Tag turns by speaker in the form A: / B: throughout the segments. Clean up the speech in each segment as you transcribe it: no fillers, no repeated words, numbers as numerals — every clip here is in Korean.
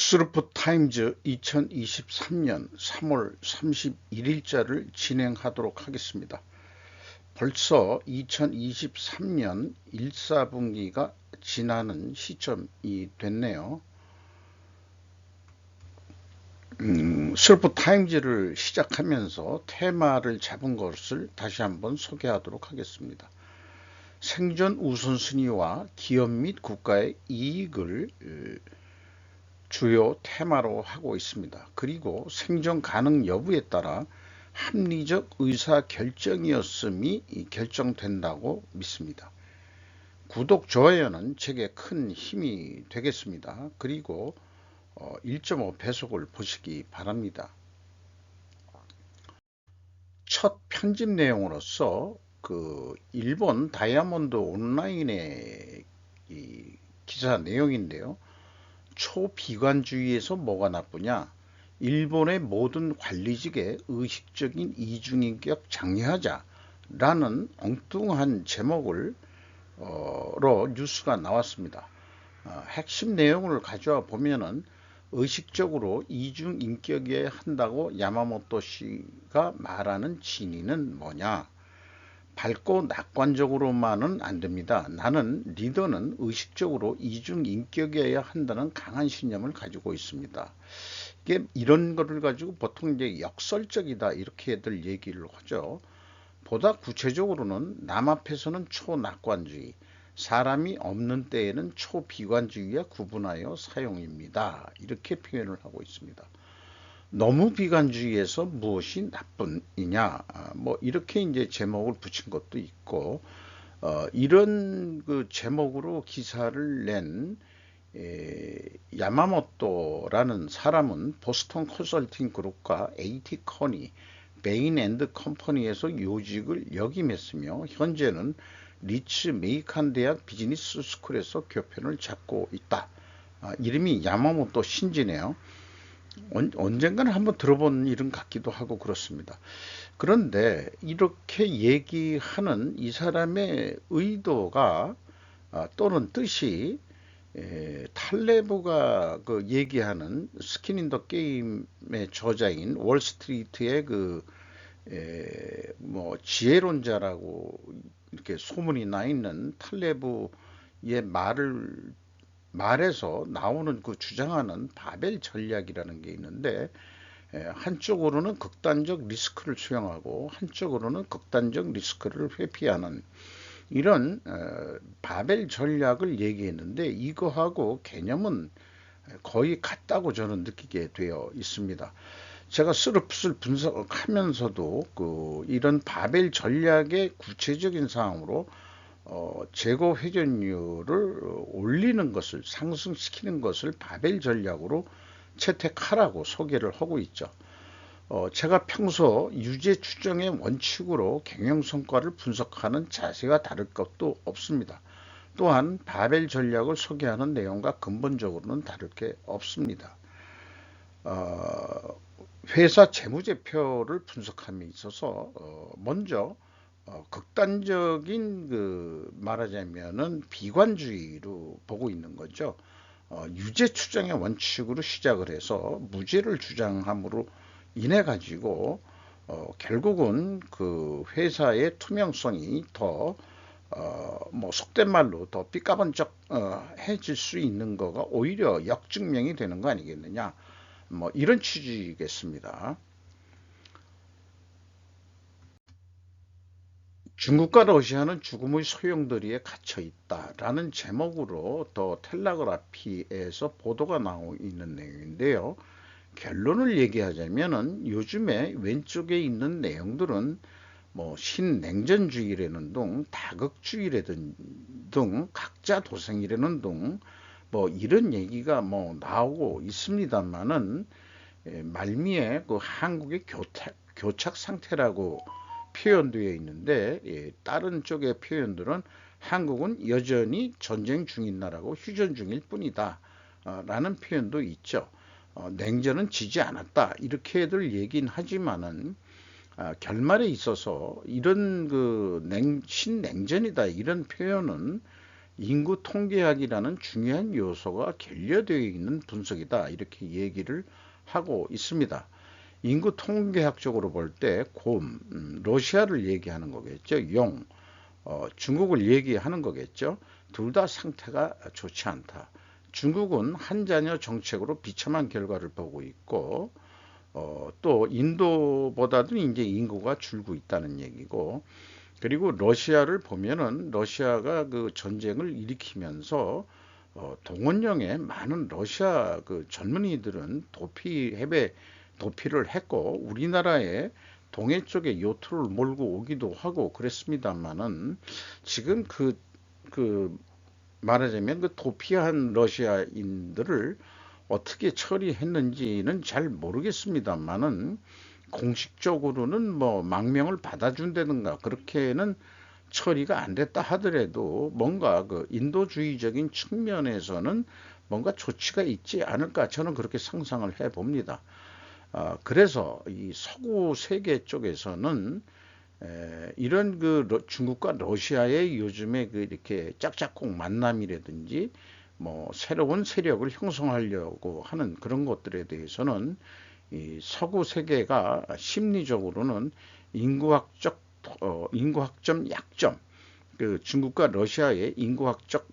A: 옥스퍼드 타임즈 2023년 3월 31일자를 진행하도록 하겠습니다. 벌써 2023년 1사분기가 지나는 시점이 됐네요. 옥스퍼드 타임즈를 시작하면서 테마를 잡은 것을 다시 한번 소개하도록 하겠습니다. 생존 우선순위와 기업 및 국가의 이익을 주요 테마로 하고 있습니다. 그리고 생존 가능 여부에 따라 합리적 의사 결정이었음이 결정된다고 믿습니다. 구독, 좋아요는 제게 큰 힘이 되겠습니다. 그리고 1.5배속을 보시기 바랍니다. 첫 편집 내용으로서 일본 다이아몬드 온라인의 기사 내용인데요. 초비관주의에서 뭐가 나쁘냐? 일본의 모든 관리직에 의식적인 이중인격 장려하자 라는 엉뚱한 제목으로 뉴스가 나왔습니다. 핵심 내용을 가져와 보면은 의식적으로 이중인격이어야 한다고 야마모토 씨가 말하는 진위는 뭐냐? 밝고 낙관적으로만은 안 됩니다. 나는 리더는 의식적으로 이중인격이어야 한다는 강한 신념을 가지고 있습니다. 이게 이런 거를 가지고 보통 이제 역설적이다 이렇게들 얘기를 하죠. 보다 구체적으로는 남 앞에서는 초낙관주의, 사람이 없는 때에는 초비관주의와 구분하여 사용입니다. 이렇게 표현을 하고 있습니다. 너무 비관주의에서 무엇이 나쁜이냐, 뭐 이렇게 이제 제목을 붙인 것도 있고, 이런 제목으로 기사를 낸 야마모토라는 사람은 보스턴 컨설팅 그룹과 AT 커니, 베인 앤드 컴퍼니에서 요직을 역임했으며 현재는 리츠 메이칸 대학 비즈니스 스쿨에서 교편을 잡고 있다. 이름이 야마모토 신지네요. 언젠가는 한번 들어본 이름 같기도 하고 그렇습니다. 그런데 이렇게 얘기하는 이 사람의 의도가 또는 뜻이 탈레브가 얘기하는 스킨 인 더 게임의 저자인 월스트리트의 지혜론자라고 이렇게 소문이 나 있는 탈레브의 말에서 나오는 주장하는 바벨 전략이라는 게 있는데, 한쪽으로는 극단적 리스크를 수용하고 한쪽으로는 극단적 리스크를 회피하는 이런 바벨 전략을 얘기했는데, 이거하고 개념은 거의 같다고 저는 느끼게 되어 있습니다. 제가 스럽을 분석하면서도 이런 바벨 전략의 구체적인 사항으로 재고 회전율을 올리는 것을, 상승시키는 것을 바벨 전략으로 채택하라고 소개를 하고 있죠. 제가 평소 유제 추정의 원칙으로 경영 성과를 분석하는 자세가 다를 것도 없습니다. 또한 바벨 전략을 소개하는 내용과 근본적으로는 다를 게 없습니다. 회사 재무제표를 분석함에 있어서 먼저 극단적인 말하자면은 비관주의로 보고 있는 거죠. 유죄 추정의 원칙으로 시작을 해서 무죄를 주장함으로 인해 가지고 결국은 회사의 투명성이 더 속된 말로 더 삐까번쩍 해질 수 있는 거가 오히려 역증명이 되는 거 아니겠느냐, 이런 취지겠습니다. 중국과 러시아는 죽음의 소용돌이에 갇혀 있다라는 제목으로 더 텔레그라피에서 보도가 나오고 있는 내용인데요. 결론을 얘기하자면은 요즘에 왼쪽에 있는 내용들은 신냉전주의라는 등, 다극주의라는 등, 각자 도생이라는 등 이런 얘기가 나오고 있습니다만은, 말미에 한국의 교착 상태라고 표현되어 있는데, 다른 쪽의 표현들은 한국은 여전히 전쟁 중인 나라고 휴전 중일 뿐이다 라는 표현도 있죠. 냉전은 지지 않았다 이렇게들 얘기는 하지만은, 결말에 있어서 이런 신냉전이다 이런 표현은 인구 통계학이라는 중요한 요소가 결여되어 있는 분석이다. 이렇게 얘기를 하고 있습니다. 인구 통계학적으로 볼 때 곰, 러시아를 얘기하는 거겠죠. 용, 중국을 얘기하는 거겠죠. 둘 다 상태가 좋지 않다. 중국은 한 자녀 정책으로 비참한 결과를 보고 있고, 또 인도보다도 이제 인구가 줄고 있다는 얘기고, 그리고 러시아를 보면은 러시아가 그 전쟁을 일으키면서 동원령에 많은 러시아 그 젊은이들은 해외 도피를 했고 우리나라에 동해 쪽에 요트를 몰고 오기도 하고 그랬습니다만은 지금 그 말하자면 그 도피한 러시아인들을 어떻게 처리했는지는 잘 모르겠습니다만은 공식적으로는 뭐 망명을 받아준다든가 그렇게는 처리가 안 됐다 하더라도 뭔가 그 인도주의적인 측면에서는 뭔가 조치가 있지 않을까 저는 그렇게 상상을 해 봅니다. 그래서 이 서구 세계 쪽에서는 이런 그 중국과 러시아의 요즘에 그 이렇게 짝짝꿍 만남이라든지 뭐 새로운 세력을 형성하려고 하는 그런 것들에 대해서는 이 서구 세계가 심리적으로는 인구학적 인구학점 약점 그 중국과 러시아의 인구학적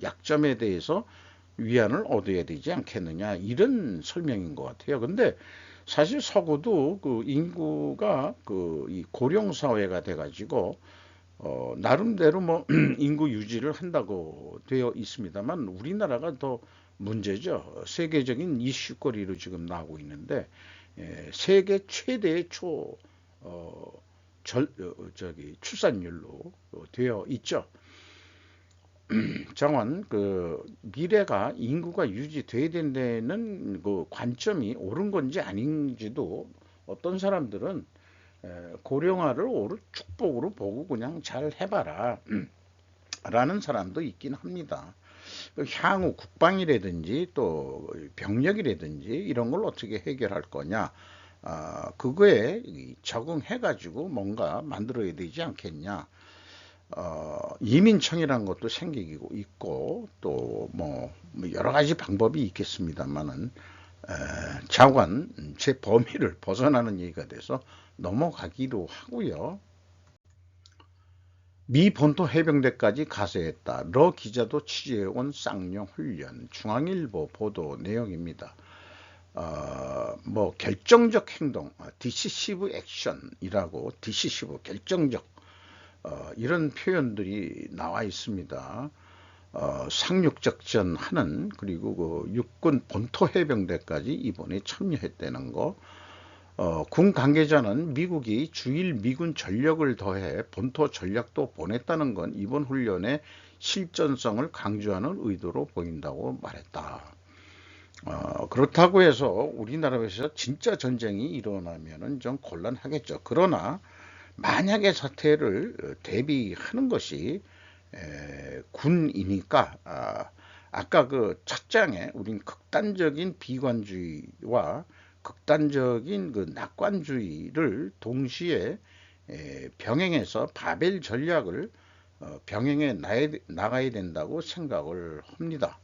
A: 약점에 대해서 위안을 얻어야 되지 않겠느냐 이런 설명인 것 같아요. 근데 사실 서구도 그 인구가 그 이 고령 사회가 돼가지고 나름대로 뭐 인구 유지를 한다고 되어 있습니다만 우리나라가 더 문제죠. 세계적인 이슈거리로 지금 나오고 있는데 세계 최대의 어, 출산율로 되어 있죠. 정원 그 미래가 인구가 유지돼야 된다는 그 관점이 옳은 건지 아닌지도 어떤 사람들은 고령화를 오를 축복으로 보고 그냥 잘 해봐라 라는 사람도 있긴 합니다. 그 향후 국방이라든지 또 병력이라든지 이런 걸 어떻게 해결할 거냐 그거에 적응해 가지고 뭔가 만들어야 되지 않겠냐. 이민청이라는 것도 생기고 있고 또 뭐 여러 가지 방법이 있겠습니다만은 자관 제 범위를 벗어나는 얘기가 돼서 넘어가기로 하고요. 미 본토 해병대까지 가세했다. 러 기자도 취재해온 쌍용 훈련 중앙일보 보도 내용입니다. 뭐 결정적 행동, 디시시브 액션이라고 디시시브 결정적 이런 표현들이 나와 있습니다. 상륙작전 하는 그리고 그 육군 본토 해병대까지 이번에 참여했다는 거. 군 관계자는 미국이 주일 미군 전력을 더해 본토 전략도 보냈다는 건 이번 훈련의 실전성을 강조하는 의도로 보인다고 말했다. 그렇다고 해서 우리나라에서 진짜 전쟁이 일어나면은 좀 곤란하겠죠. 그러나 만약의 사태를 대비하는 것이 군이니까 아까 그 첫 장에 우린 극단적인 비관주의와 극단적인 그 낙관주의를 동시에 병행해서 바벨 전략을 병행해 나가야 된다고 생각을 합니다.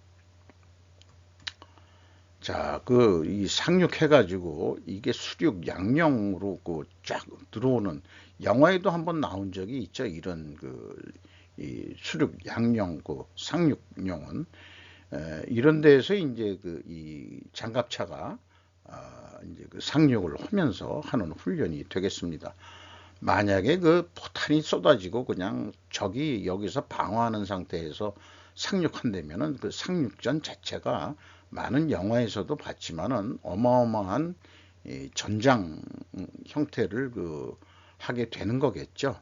A: 자, 그, 이 상륙해가지고, 이게 수륙 양령으로 그 쫙 들어오는, 영화에도 한번 나온 적이 있죠. 이런 그, 이 수륙 양령, 그 상륙용은. 이런 데에서 이제 그, 이 장갑차가, 이제 그 상륙을 하면서 하는 훈련이 되겠습니다. 만약에 그 포탄이 쏟아지고 그냥 적이 여기서 방어하는 상태에서 상륙한다면은 그 상륙전 자체가 많은 영화에서도 봤지만은 어마어마한 전장 형태를 그 하게 되는 거겠죠.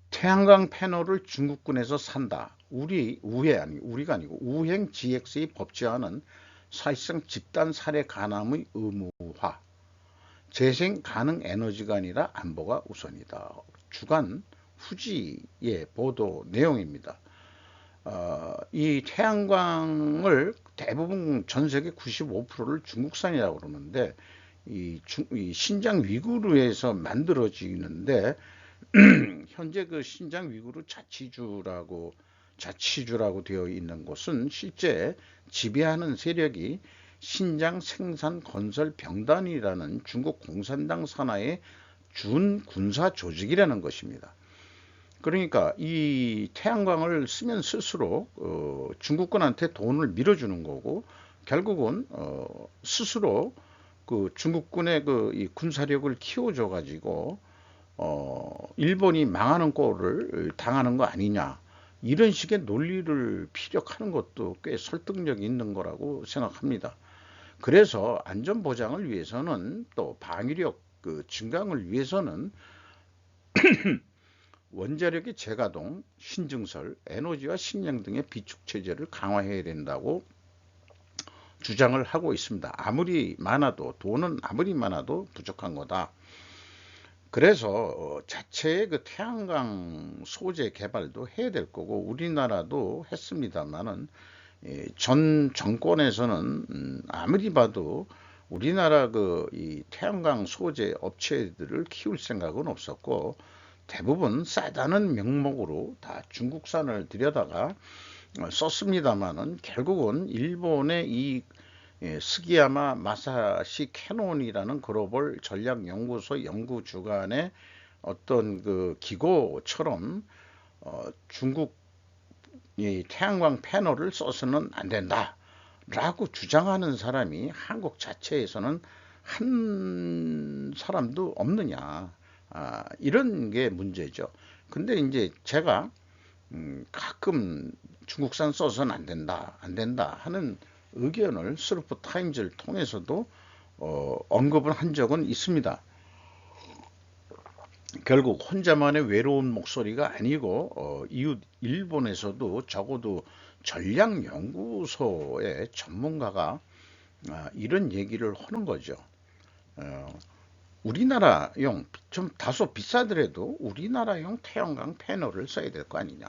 A: 태양광 패널을 중국군에서 산다. 우리가 아니고 우행 GX의 법제화는 사실상 집단 살해 간암의 의무화. 재생 가능 에너지가 아니라 안보가 우선이다. 주간 후지의 보도 내용입니다. 이 태양광을 대부분 전 세계 95%를 중국산이라고 그러는데 이 신장 위구르에서 만들어지는데 현재 그 신장 위구르 자치주라고 되어 있는 곳은 실제 지배하는 세력이 신장 생산 건설 병단이라는 중국 공산당 산하의 준 군사 조직이라는 것입니다. 그러니까 이 태양광을 쓰면 쓸수록 중국군한테 돈을 밀어주는 거고, 결국은 스스로 그 중국군의 그 이 군사력을 키워줘 가지고 일본이 망하는 꼴을 당하는 거 아니냐, 이런 식의 논리를 피력하는 것도 꽤 설득력이 있는 거라고 생각합니다. 그래서 안전 보장을 위해서는, 또 방위력 그 증강을 위해서는 원자력의 재가동, 신증설, 에너지와 식량 등의 비축 체제를 강화해야 된다고 주장을 하고 있습니다. 아무리 많아도, 돈은 아무리 많아도 부족한 거다. 그래서 자체의 그 태양광 소재 개발도 해야 될 거고, 우리나라도 했습니다만은 전 정권에서는 아무리 봐도 우리나라 그 이 태양광 소재 업체들을 키울 생각은 없었고, 대부분 싸다는 명목으로 다 중국산을 들여다가 썼습니다만은, 결국은 일본의 이 스기야마 마사시 캐논이라는 글로벌 전략연구소 연구 주관의 어떤 그 기고처럼 중국 이 태양광 패널을 써서는 안 된다 라고 주장하는 사람이 한국 자체에서는 한 사람도 없느냐, 이런 게 문제죠. 근데 이제 제가 가끔 중국산 써서는 안 된다, 안 된다 하는 의견을 스루프 타임즈를 통해서도 언급을 한 적은 있습니다. 결국 혼자만의 외로운 목소리가 아니고 이웃 일본에서도 적어도 전략연구소의 전문가가 이런 얘기를 하는 거죠. 어, 우리나라용, 좀 다소 비싸더라도 우리나라용 태양광 패널을 써야 될 거 아니냐.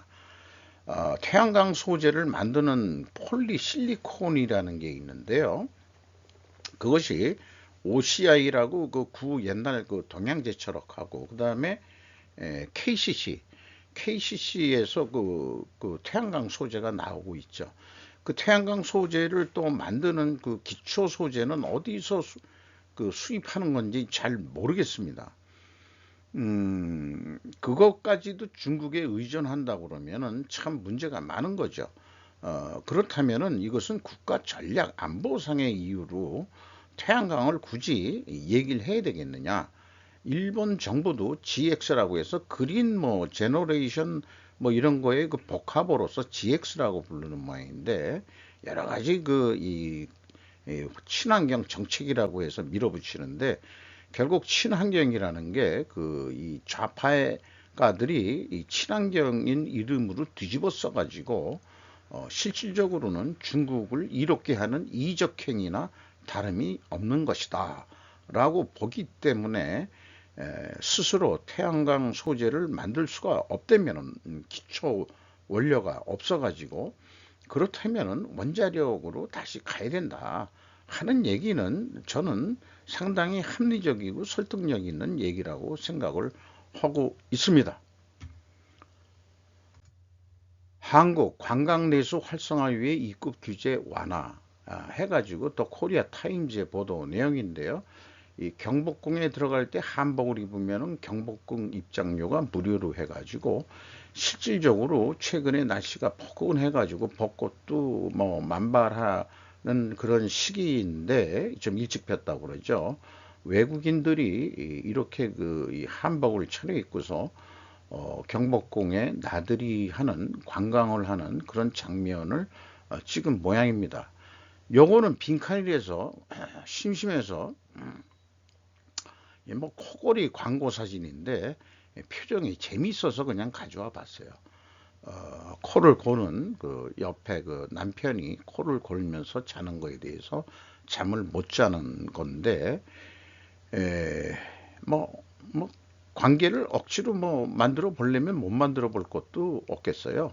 A: 태양광 소재를 만드는 폴리실리콘이라는 게 있는데요. 그것이 OCI라고 그 구 옛날 그 동양제철학하고, 그 다음에 KCC에서 그 태양광 소재가 나오고 있죠. 그 태양광 소재를 또 만드는 그 기초 소재는 어디서 그 수입하는 건지 잘 모르겠습니다. 그것까지도 중국에 의존한다 그러면은 참 문제가 많은 거죠. 그렇다면은 이것은 국가 전략 안보상의 이유로 태양광을 굳이 얘기를 해야 되겠느냐. 일본 정부도 GX라고 해서 그린 뭐 제너레이션 뭐 이런 거에 그 복합어로서 GX라고 부르는 모양인데, 여러 가지 이 친환경 정책이라고 해서 밀어붙이는데, 결국 친환경이라는 게 그 이 좌파가들이 이 친환경인 이름으로 뒤집어 써가지고 실질적으로는 중국을 이롭게 하는 이적행위나 다름이 없는 것이다 라고 보기 때문에, 스스로 태양광 소재를 만들 수가 없다면, 기초 원료가 없어가지고, 그렇다면 원자력으로 다시 가야 된다 하는 얘기는 저는 상당히 합리적이고 설득력 있는 얘기라고 생각을 하고 있습니다. 한국 관광 내수 활성화 위해 입국 규제 완화 해가지고 또 코리아 타임즈의 보도 내용인데요. 이 경복궁에 들어갈 때 한복을 입으면은 경복궁 입장료가 무료로 해가지고, 실질적으로 최근에 날씨가 포근해가지고 벚꽃도 뭐 만발하는 그런 시기인데 좀 일찍 폈다고 그러죠. 외국인들이 이렇게 이 한복을 차려입고서 경복궁에 나들이 하는, 관광을 하는 그런 장면을 찍은 모양입니다. 요거는 빈칸이라서 심심해서 뭐 코골이 광고 사진인데 표정이 재밌어서 그냥 가져와 봤어요. 코를 고는 그 옆에 그 남편이 코를 골면서 자는 거에 대해서 잠을 못 자는 건데, 뭐 관계를 억지로 뭐 만들어 보려면 못 만들어 볼 것도 없겠어요.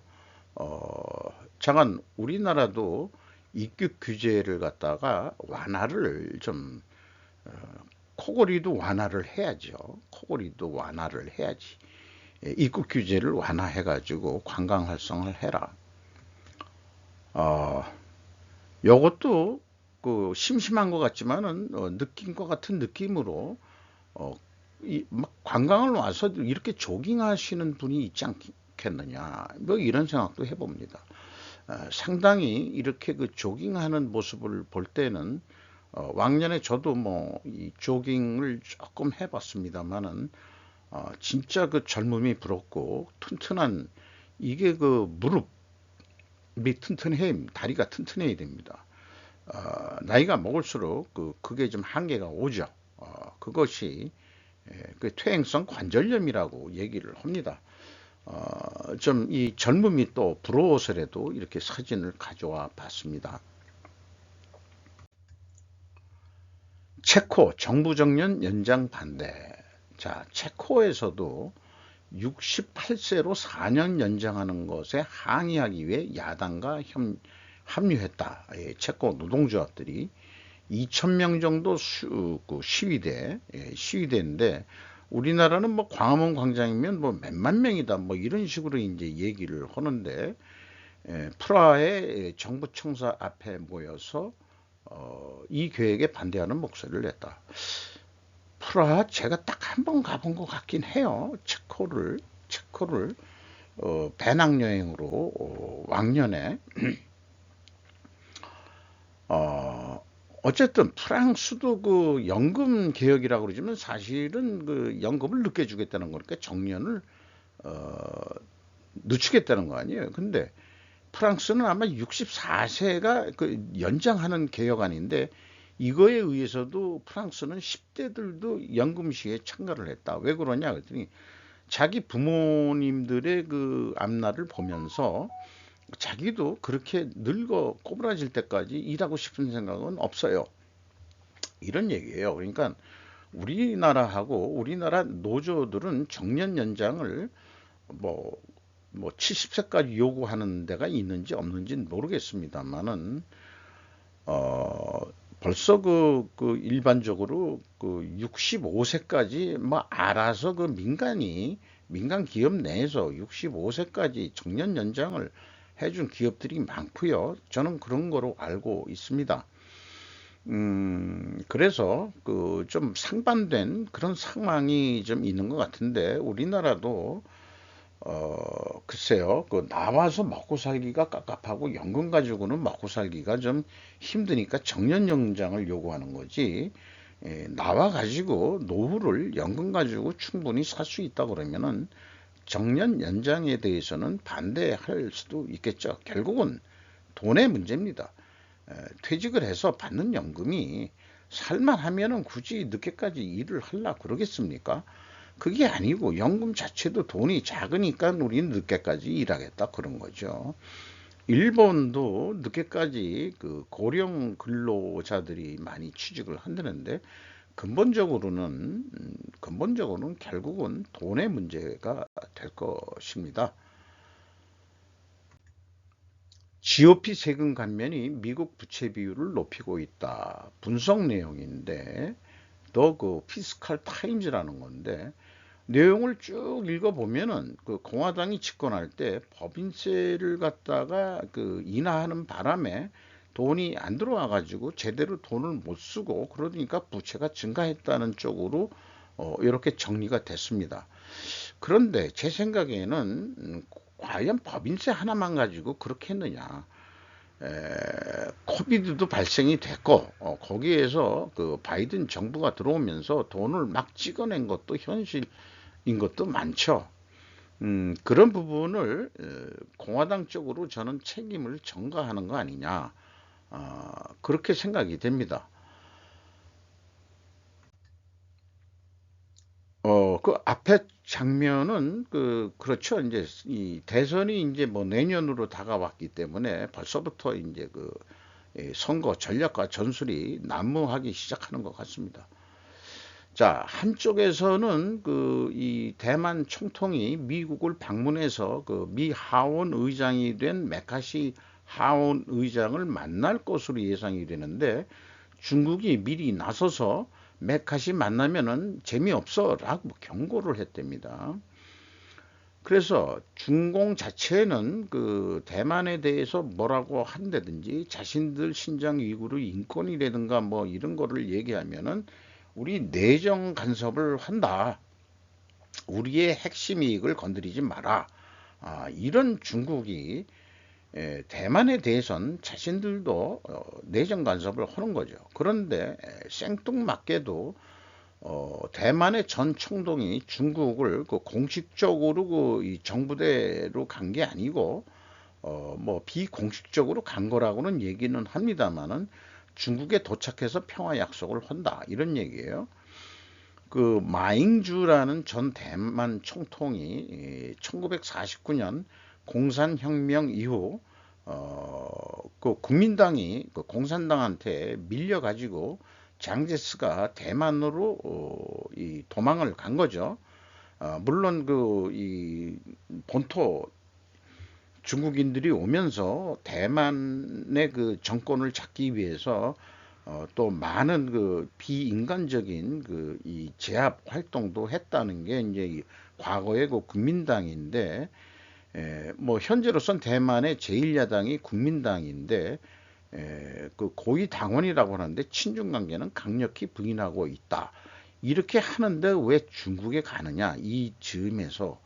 A: 잠깐 우리나라도 입국 규제를 갖다가 완화를 좀, 코골이도 완화를 해야죠. 코골이도 완화를 해야지. 입국 규제를 완화해 가지고 관광 활성화를 해라. 어, 요것도 그 심심한 것 같지만은 느낀 것 같은 느낌으로 어, 막 관광을 와서 이렇게 조깅하시는 분이 있지 않겠느냐, 뭐 이런 생각도 해봅니다. 상당히 이렇게 그 조깅하는 모습을 볼 때는 왕년에 저도 뭐 이 조깅을 조금 해봤습니다만은 진짜 그 젊음이 부럽고 튼튼한, 이게 그 무릎이 튼튼해야, 다리가 튼튼해야 됩니다. 나이가 먹을수록 그게 좀 한계가 오죠. 그것이 그 퇴행성 관절염이라고 얘기를 합니다. 좀 이 젊음이 또 부러워서라도 이렇게 사진을 가져와 봤습니다. 체코 정부정년 연장 반대. 자, 체코에서도 68세로 4년 연장하는 것에 항의하기 위해 야당과 합류했다. 체코 노동조합들이 2,000명 정도 시위대인데, 우리나라는 뭐 광화문 광장이면 뭐 몇만 명이다 뭐 이런 식으로 이제 얘기를 하는데, 프라하의 정부 청사 앞에 모여서 이 계획에 반대하는 목소리를 냈다. 프라하 제가 딱 한 번 가본 것 같긴 해요. 체코를 배낭여행으로 왕년에 어쨌든 프랑스도 그 연금 개혁이라고 그러지만 사실은 그 연금을 늦게 주겠다는 거니까 정년을 늦추겠다는 거 아니에요. 근데 프랑스는 아마 64세가 그 연장하는 개혁안인데, 이거에 의해서도 프랑스는 10대들도 연금시에 참가를 했다. 왜 그러냐 그랬더니 자기 부모님들의 그 앞날을 보면서 자기도 그렇게 늙어 꼬부라질 때까지 일하고 싶은 생각은 없어요. 이런 얘기예요. 그러니까 우리나라 노조들은 정년 연장을 뭐 70세까지 요구하는 데가 있는지 없는지는 모르겠습니다만은 벌써 그 일반적으로 그 65세까지 뭐 알아서 그 민간 기업 내에서 65세까지 정년 연장을 해준 기업들이 많고요. 저는 그런 거로 알고 있습니다. 그래서 그 좀 상반된 그런 상황이 좀 있는 것 같은데, 우리나라도 글쎄요, 그 나와서 먹고 살기가 깝깝하고 연금 가지고는 먹고 살기가 좀 힘드니까 정년 연장을 요구하는 거지. 나와 가지고 노후를 연금 가지고 충분히 살 수 있다 그러면은 정년 연장에 대해서는 반대할 수도 있겠죠. 결국은 돈의 문제입니다. 퇴직을 해서 받는 연금이 살만하면은 굳이 늦게까지 일을 하려 그러겠습니까? 그게 아니고 연금 자체도 돈이 작으니까 우리는 늦게까지 일하겠다 그런 거죠. 일본도 늦게까지 그 고령 근로자들이 많이 취직을 한다는데, 근본적으로는 결국은 돈의 문제가 될 것입니다. GOP 세금 감면이 미국 부채 비율을 높이고 있다. 분석 내용인데, 더 그 피스칼 타임즈라는 건데, 내용을 쭉 읽어보면은 그 공화당이 집권할 때 법인세를 갖다가 그 인하하는 바람에 돈이 안 들어와 가지고 제대로 돈을 못 쓰고 그러니까 부채가 증가했다는 쪽으로 이렇게 정리가 됐습니다. 그런데 제 생각에는 과연 법인세 하나만 가지고 그렇게 했느냐? 코비드도 발생이 됐고 거기에서 그 바이든 정부가 들어오면서 돈을 막 찍어낸 것도 현실인 것도 많죠. 그런 부분을 공화당 쪽으로 저는 책임을 전가하는 거 아니냐, 그렇게 생각이 됩니다. 그 앞에 장면은 그렇죠. 이제 이 대선이 이제 뭐 내년으로 다가왔기 때문에 벌써부터 이제 선거 전략과 전술이 난무하기 시작하는 것 같습니다. 자, 한쪽에서는 이 대만 총통이 미국을 방문해서 그 미 하원 의장이 된 메카시 하원 의장을 만날 것으로 예상이 되는데, 중국이 미리 나서서 메카시 만나면은 재미없어라고 경고를 했답니다. 그래서 중공 자체는 그 대만에 대해서 뭐라고 한다든지 자신들 신장 위구르 인권이라든가 뭐 이런 거를 얘기하면은 우리 내정 간섭을 한다. 우리의 핵심 이익을 건드리지 마라. 이런 중국이 대만에 대해선 자신들도 내정 간섭을 하는 거죠. 그런데 생뚱맞게도 대만의 전 총독이 중국을 그 공식적으로 이 정부대로 간 게 아니고 뭐 비공식적으로 간 거라고는 얘기는 합니다만은 중국에 도착해서 평화 약속을 한다 이런 얘기예요. 그 마잉주라는 전 대만 총통이 1949년 공산혁명 이후 그 국민당이 그 공산당한테 밀려가지고 장제스가 대만으로 이 도망을 간 거죠. 물론 그 이 본토 중국인들이 오면서 대만의 그 정권을 잡기 위해서 또 많은 그 비인간적인 그 이 제압 활동도 했다는 게 이제 과거의 그 국민당인데 뭐 현재로선 대만의 제1야당이 국민당인데 그 고위 당원이라고 하는데 친중 관계는 강력히 부인하고 있다. 이렇게 하는데 왜 중국에 가느냐 이 즈음에서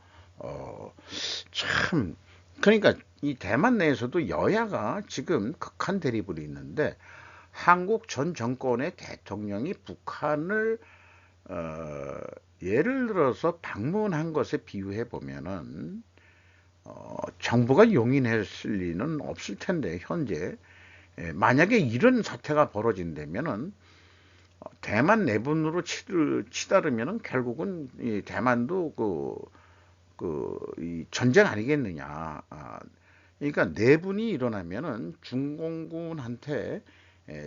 A: 참 그러니까 이 대만 내에서도 여야가 지금 극한 대립을 있는데 한국 전 정권의 대통령이 북한을 어, 예를 들어서 방문한 것에 비유해 보면은 정부가 용인했을 리는 없을 텐데 현재 만약에 이런 사태가 벌어진다면은 대만 내분으로 치달으면은 결국은 이 대만도 이 전쟁 아니겠느냐. 그러니까 내분이 일어나면은 중공군한테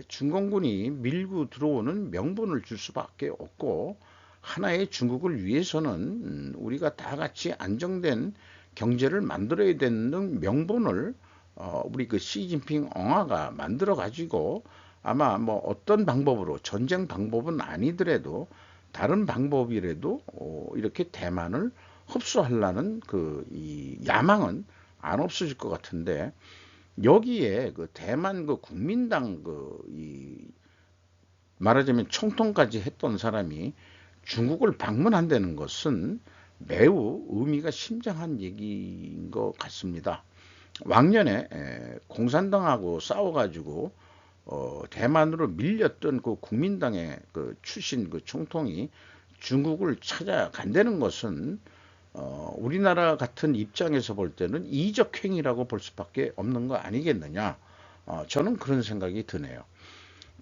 A: 중공군이 밀고 들어오는 명분을 줄 수밖에 없고 하나의 중국을 위해서는 우리가 다 같이 안정된 경제를 만들어야 되는 명분을 우리 그 시진핑 엉아가 만들어 가지고 아마 뭐 어떤 방법으로 전쟁 방법은 아니더라도 다른 방법이라도 이렇게 대만을 흡수하려는 그 이 야망은 안 없어질 것 같은데 여기에 그 대만 그 국민당 그 이 말하자면 총통까지 했던 사람이 중국을 방문한다는 것은 매우 의미가 심장한 얘기인 것 같습니다. 왕년에 공산당하고 싸워가지고 대만으로 밀렸던 그 국민당의 그 출신 그 총통이 중국을 찾아간다는 것은 우리나라 같은 입장에서 볼 때는 이적 행위라고 볼 수밖에 없는 거 아니겠느냐. 저는 그런 생각이 드네요.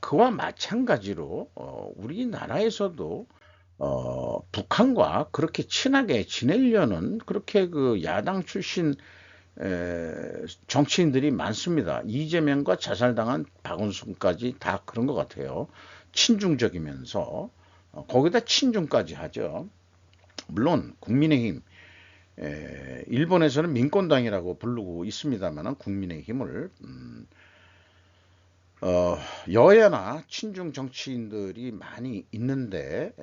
A: 그와 마찬가지로 우리나라에서도 북한과 그렇게 친하게 지내려는 그렇게 그 야당 출신 정치인들이 많습니다. 이재명과 자살당한 박원순까지 다 그런 것 같아요. 친중적이면서 거기다 친중까지 하죠. 물론 국민의힘 일본에서는 민권당이라고 부르고 있습니다만 국민의힘을 여야나 친중 정치인들이 많이 있는데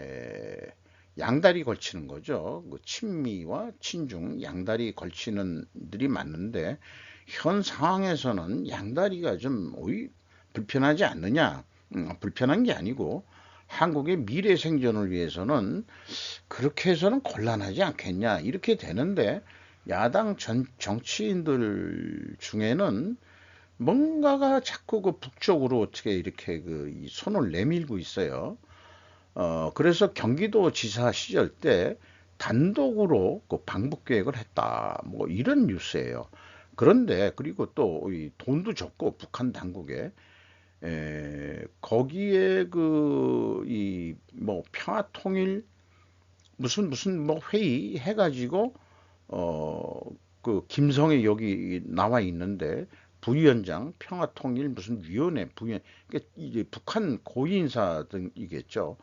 A: 양다리 걸치는 거죠. 그 친미와 친중 양다리 걸치는 들이 많은데 현 상황에서는 양다리가 좀 불편하지 않느냐? 불편한 게 아니고 한국의 미래 생존을 위해서는 그렇게 해서는 곤란하지 않겠냐 이렇게 되는데 야당 정치인들 중에는 뭔가가 자꾸 그 북쪽으로 어떻게 이렇게 이 손을 내밀고 있어요. 그래서 경기도 지사 시절 때 단독으로 그 방북 계획을 했다. 뭐 이런 뉴스예요. 그런데 그리고 또 이 돈도 줬고 북한 당국에 거기에 그 이 뭐 평화통일 무슨 뭐 회의 해가지고 그 김성애 여기 나와 있는데 부위원장 평화통일 무슨 위원회 부위원 그러니까 이제 북한 고위인사 등이겠죠.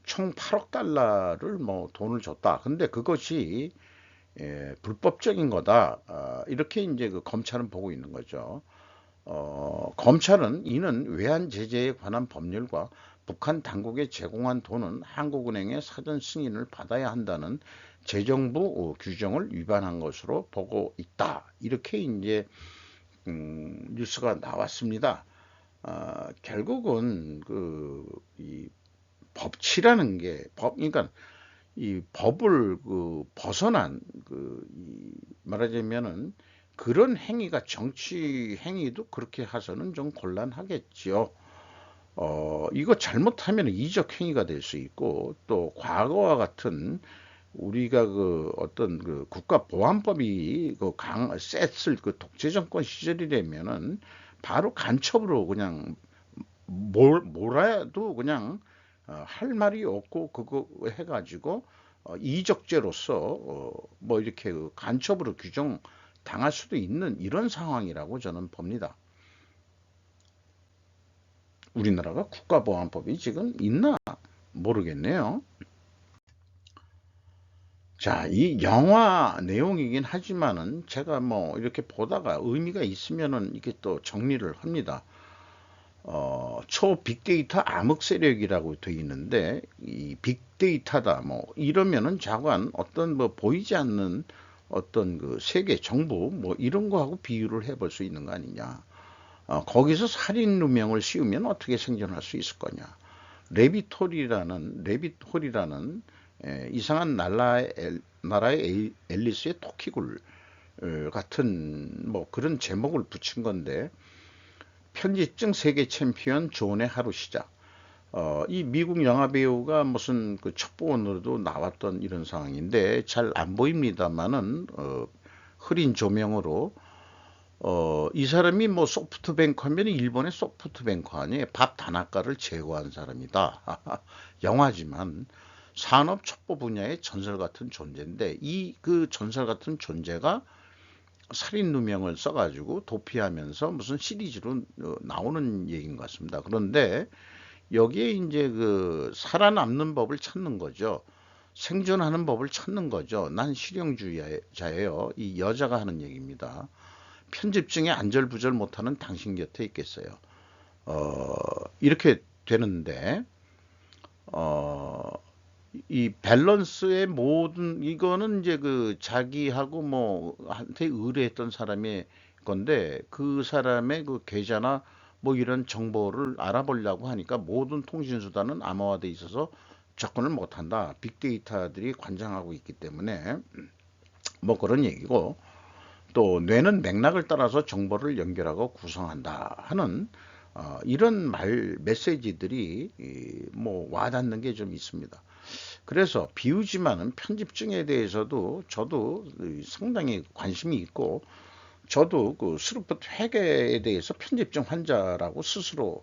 A: 총 8억 달러를 뭐 돈을 줬다. 근데 그것이 불법적인 거다. 이렇게 이제 그 검찰은 보고 있는 거죠. 검찰은 이는 외환 제재에 관한 법률과 북한 당국에 제공한 돈은 한국은행의 사전 승인을 받아야 한다는 재정부 규정을 위반한 것으로 보고 있다. 이렇게 이제 뉴스가 나왔습니다. 결국은 이 법치라는 게 그러니까 이 법을 벗어난 말하자면은 그런 행위가 정치 행위도 그렇게 해서는 좀 곤란하겠지요. 이거 잘못하면 이적 행위가 될 수 있고 또 과거와 같은 우리가 어떤 국가보안법이 셌을 독재 정권 시절이라면은 바로 간첩으로 그냥 몰아도 그냥 할 말이 없고 그거 해가지고 이적죄로서 뭐 이렇게 간첩으로 규정 당할 수도 있는 이런 상황이라고 저는 봅니다. 우리나라가 국가보안법이 지금 있나 모르겠네요. 자, 이 영화 내용이긴 하지만은 제가 뭐 이렇게 보다가 의미가 있으면은 이게 또 정리를 합니다. 초 빅데이터 암흑 세력이라고 되어 있는데 이 빅데이터다 뭐 이러면은 자관 어떤 뭐 보이지 않는 어떤 세계 정보 뭐 이런 거하고 비유를 해볼 수 있는 거 아니냐. 거기서 살인 누명을 씌우면 어떻게 생존할 수 있을 거냐. 레빗홀이라는 이상한 나라의 앨리스의 토끼굴 같은 뭐 그런 제목을 붙인 건데 편집증 세계 챔피언 존의 하루 시작. 이 미국 영화 배우가 무슨 첩보원으로도 나왔던 이런 상황인데 잘 안 보입니다만은 흐린 조명으로 이 사람이 뭐 소프트뱅크 하면 일본의 소프트뱅크 아니에요. 밥 단아가를 제거한 사람이다. 영화지만 산업 첩보 분야의 전설 같은 존재인데 이 전설 같은 존재가 살인 누명을 써가지고 도피하면서 무슨 시리즈로 나오는 얘기인 것 같습니다. 그런데 여기에 이제 살아남는 법을 찾는 거죠. 생존하는 법을 찾는 거죠. 난 실용주의자예요. 이 여자가 하는 얘기입니다. 편집증에 안절부절 못하는 당신 곁에 있겠어요. 이렇게 되는데 이 밸런스의 모든 이거는 이제 자기하고 뭐 한테 의뢰했던 사람의 건데 그 사람의 계좌나 뭐 이런 정보를 알아보려고 하니까 모든 통신 수단은 암호화돼 있어서 접근을 못한다. 빅데이터들이 관장하고 있기 때문에 뭐 그런 얘기고 또 뇌는 맥락을 따라서 정보를 연결하고 구성한다 하는 이런 메시지들이 뭐 와닿는 게 좀 있습니다. 그래서 비우지만은 편집증에 대해서도 저도 상당히 관심이 있고 저도 스루프트 회계에 대해서 편집증 환자라고 스스로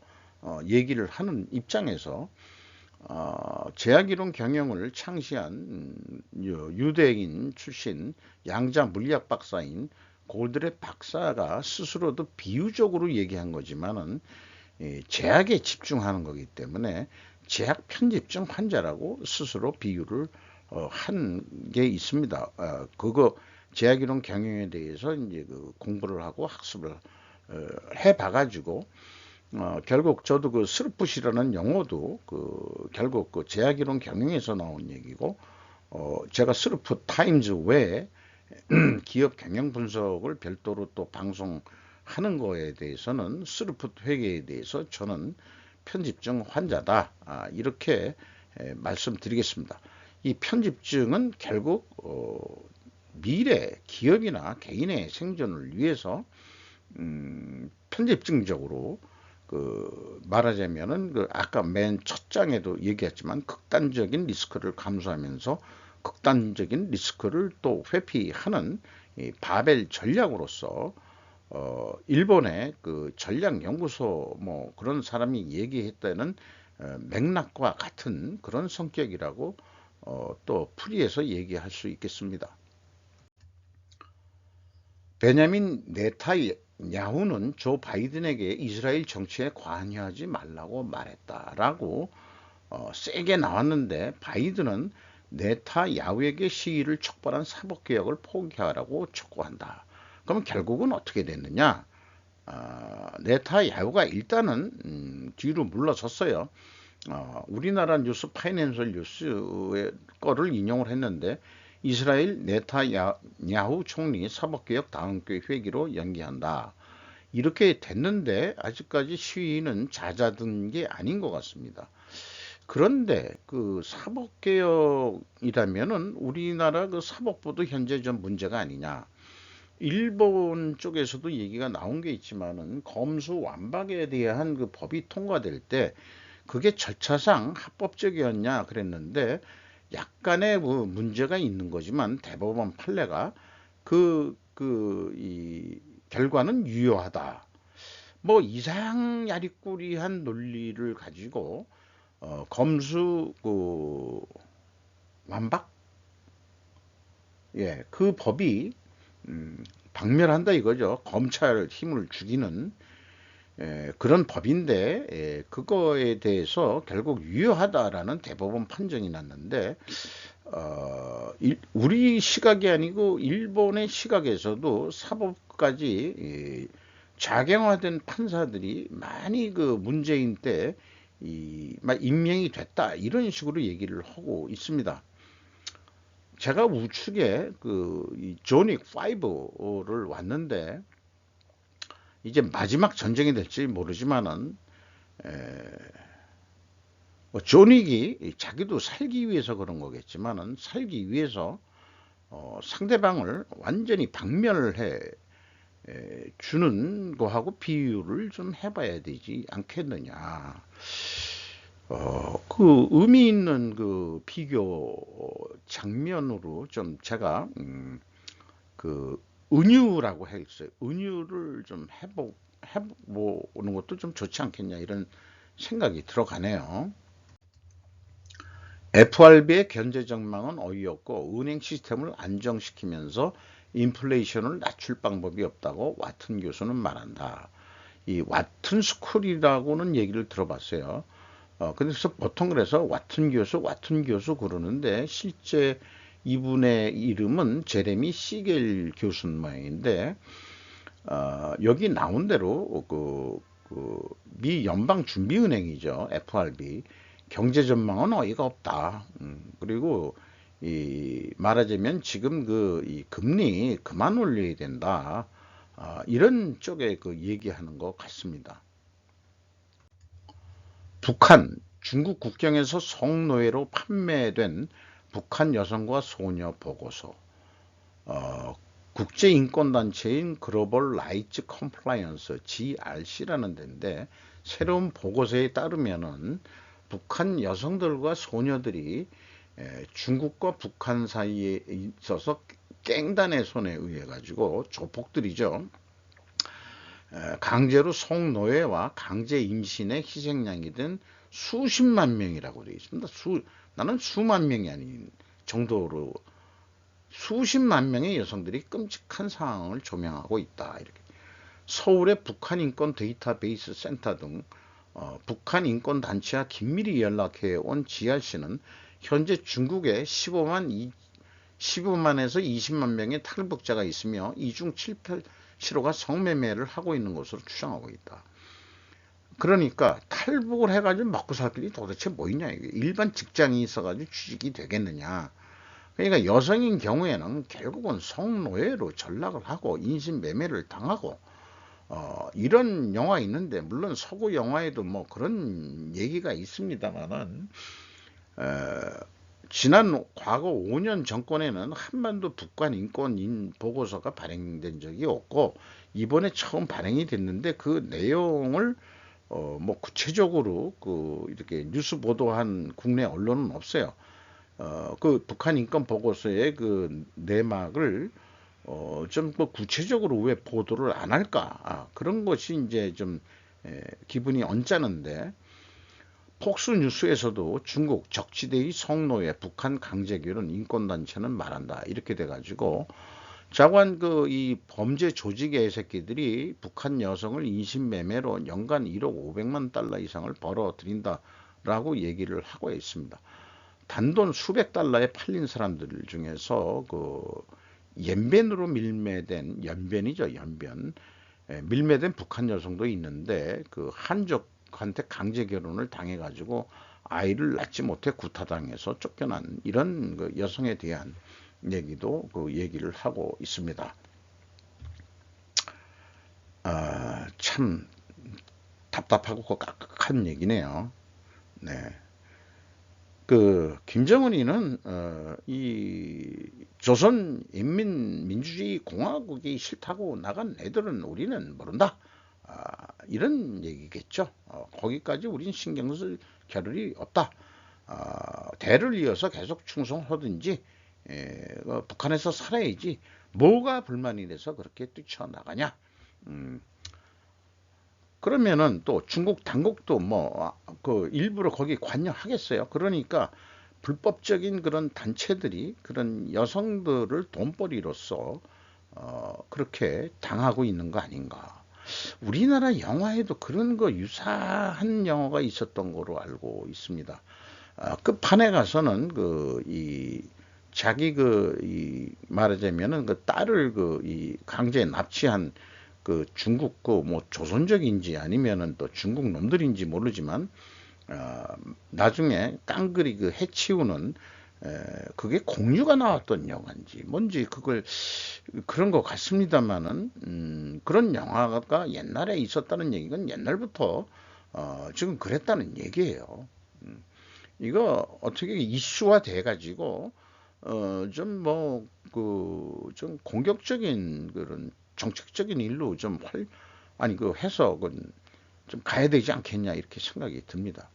A: 얘기를 하는 입장에서 제약이론 경영을 창시한 유대인 출신 양자 물리학 박사인 골드랩 박사가 스스로도 비유적으로 얘기한 거지만은 제약에 집중하는 거기 때문에 제약 편집증 환자라고 스스로 비유를 한 게 있습니다. 그거 제약이론 경영에 대해서 이제 공부를 하고 학습을 해봐가지고 결국 저도 스루풋이라는 용어도 결국 제약이론 경영에서 나온 얘기고 제가 스루풋 타임즈 외에 기업 경영 분석을 별도로 또 방송하는 거에 대해서는 스루풋 회계에 대해서 저는 편집증 환자다 이렇게 말씀드리겠습니다. 이 편집증은 결국 미래 기업이나 개인의 생존을 위해서 편집증적으로 말하자면은 아까 맨 첫 장에도 얘기했지만 극단적인 리스크를 감수하면서 극단적인 리스크를 또 회피하는 바벨 전략으로서 일본의 전략연구소 뭐 그런 사람이 얘기했다는 맥락과 같은 그런 성격이라고 또 풀이해서 얘기할 수 있겠습니다. 베냐민 네타냐후는 조 바이든에게 이스라엘 정치에 관여하지 말라고 말했다라고 세게 나왔는데 바이든은 네타야후에게 시위를 촉발한 사법개혁을 포기하라고 촉구한다. 그럼 결국은 어떻게 됐느냐? 네타야후가 일단은 뒤로 물러섰어요. 우리나라 뉴스 파이낸셜 뉴스의 거를 인용을 했는데 이스라엘 네타냐후 총리 사법개혁 다음 교 회기로 연기한다. 이렇게 됐는데 아직까지 시위는 잦아든 게 아닌 것 같습니다. 그런데 그 사법개혁이라면은 우리나라 그 사법부도 현재 좀 문제가 아니냐. 일본 쪽에서도 얘기가 나온 게 있지만은 검수완박에 대한 그 법이 통과될 때 그게 절차상 합법적이었냐 그랬는데 약간의 뭐 문제가 있는 거지만 대법원 판례가 이 결과는 유효하다. 뭐 이상 야리꾸리한 논리를 가지고 검수 완박, 예, 그 법이 박멸한다 이거죠. 검찰 힘을 죽이는 그런 법인데 그거에 대해서 결국 유효하다라는 대법원 판정이 났는데 우리 시각이 아니고 일본의 시각에서도 사법까지 작용화된 판사들이 많이 그 문재인 때 임명이 됐다 이런 식으로 얘기를 하고 있습니다. 제가 우측에 조닉 5를 왔는데 이제 마지막 전쟁이 될지 모르지만은 뭐 조닉이 자기도 살기 위해서 그런 거겠지만은 살기 위해서 상대방을 완전히 박멸해 주는 거하고 비유를 좀 해봐야 되지 않겠느냐. 그 의미 있는 그 비교 장면으로 좀 제가 그 은유라고 했어요. 은유를 좀 해보는 것도 좀 좋지 않겠냐 이런 생각이 들어가네요. FRB의 견제 전망은 어이없고 은행 시스템을 안정시키면서 인플레이션을 낮출 방법이 없다고 와튼 교수는 말한다. 이 와튼 스쿨이라고는 얘기를 들어봤어요. 그래서 보통 그래서 와튼 교수 그러는데 실제 이분의 이름은 제레미 시겔 교수인 모양인데 여기 나온 대로 미 연방준비은행이죠. FRB 경제 전망은 어이가 없다. 그리고 말하자면 지금 이 금리 그만 올려야 된다. 이런 쪽에 얘기하는 것 같습니다. 북한, 중국 국경에서 성노예로 판매된 북한 여성과 소녀 보고서. 국제인권단체인 글로벌 라이츠 컴플라이언스 GRC라는 데인데 새로운 보고서에 따르면은 북한 여성들과 소녀들이 중국과 북한 사이에 있어서 깽단의 손에 의해 가지고 조폭들이죠. 강제로 성노예와 강제 임신의 희생양이 된 수십만 명이라고 되어 있습니다. 나는 수만 명이 아닌 정도로 수십만 명의 여성들이 끔찍한 상황을 조명하고 있다. 이렇게 서울의 북한 인권 데이터베이스 센터 등 북한 인권 단체와 긴밀히 연락해 온 GRC는 현재 중국에 15만에서 20만 명의 탈북자가 있으며 이 중 7, 8%가 성매매를 하고 있는 것으로 추정하고 있다. 그러니까 탈북을 해가지고 먹고 살 길이 도대체 뭐 있냐. 일반 직장이 있어가지고 취직이 되겠느냐. 그러니까 여성인 경우에는 결국은 성노예로 전락을 하고 인신매매를 당하고 이런 영화 있는데 물론 서구 영화에도 뭐 그런 얘기가 있습니다만은 지난 과거 5년 정권에는 한반도 북한 인권 보고서가 발행된 적이 없고 이번에 처음 발행이 됐는데 그 내용을 뭐 구체적으로 이렇게 뉴스 보도한 국내 언론은 없어요. 그 북한 인권 보고서의 그 내막을 좀 뭐 구체적으로 왜 보도를 안 할까? 그런 것이 이제 좀 기분이 언짢은데 폭스뉴스에서도 중국 적지대의 성노예, 북한 강제결혼 인권단체는 말한다. 이렇게 돼가지고 자관 이 범죄 조직의 새끼들이 북한 여성을 인신매매로 연간 1억 500만 달러 이상을 벌어들인다라고 얘기를 하고 있습니다. 단돈 수백 달러에 팔린 사람들 중에서 연변으로 밀매된 연변이죠, 연변. 밀매된 북한 여성도 있는데 한족한테 강제 결혼을 당해가지고 아이를 낳지 못해 구타당해서 쫓겨난 이런 여성에 대한 얘기도 얘기를 하고 있습니다. 참 답답하고 깍깍한 얘기네요. 네. 김정은이는 이 조선인민민주주의공화국이 싫다고 나간 애들은 우리는 모른다. 이런 얘기겠죠. 거기까지 우린 신경 쓸 겨를이 없다. 대를 이어서 계속 충성하든지 북한에서 살아야지 뭐가 불만이 돼서 그렇게 뛰쳐나가냐. 그러면은 또 중국 당국도 일부러 거기 관여하겠어요. 그러니까 불법적인 그런 단체들이 그런 여성들을 돈벌이로서 그렇게 당하고 있는 거 아닌가. 우리나라 영화에도 그런 거 유사한 영화가 있었던 거로 알고 있습니다. 끝판에 가서는 자기 말하자면은 딸을 이 강제 납치한 중국 조선족인지 아니면은 또 중국 놈들인지 모르지만 나중에 깡그리 해치우는 그게 공유가 나왔던 영화인지 뭔지 그런 것 같습니다만은 그런 영화가 옛날에 있었다는 얘기는 옛날부터 지금 그랬다는 얘기예요. 이거 어떻게 이슈화 돼 가지고 좀 공격적인 그런 정책적인 일로 해석은 좀 가야 되지 않겠냐 이렇게 생각이 듭니다.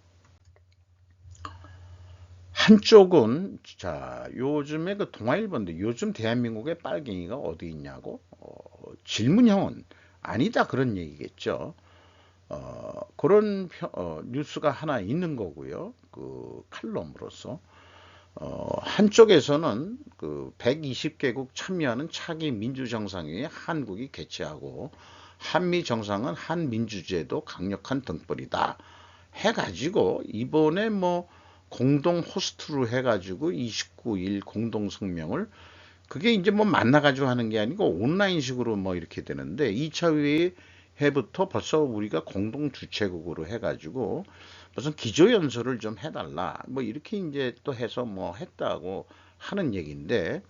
A: 한쪽은 자 요즘에 동아일보인데 요즘 대한민국의 빨갱이가 어디 있냐고 질문형은 아니다 그런 얘기겠죠. 그런 뉴스가 하나 있는 거고요. 칼럼으로서 한쪽에서는 120개국 참여하는 차기 민주정상회의 한국이 개최하고 한미 정상은 한민주제도 강력한 등불이다 해가지고 이번에 공동 호스트로 해가지고 29일 공동 성명을 그게 이제 만나가지고 하는 게 아니고 온라인식으로 이렇게 되는데 2차 회부터 벌써 우리가 공동 주최국으로 해가지고 무슨 기조연설을 좀 해달라 이렇게 이제 또 해서 했다고 하는 얘기인데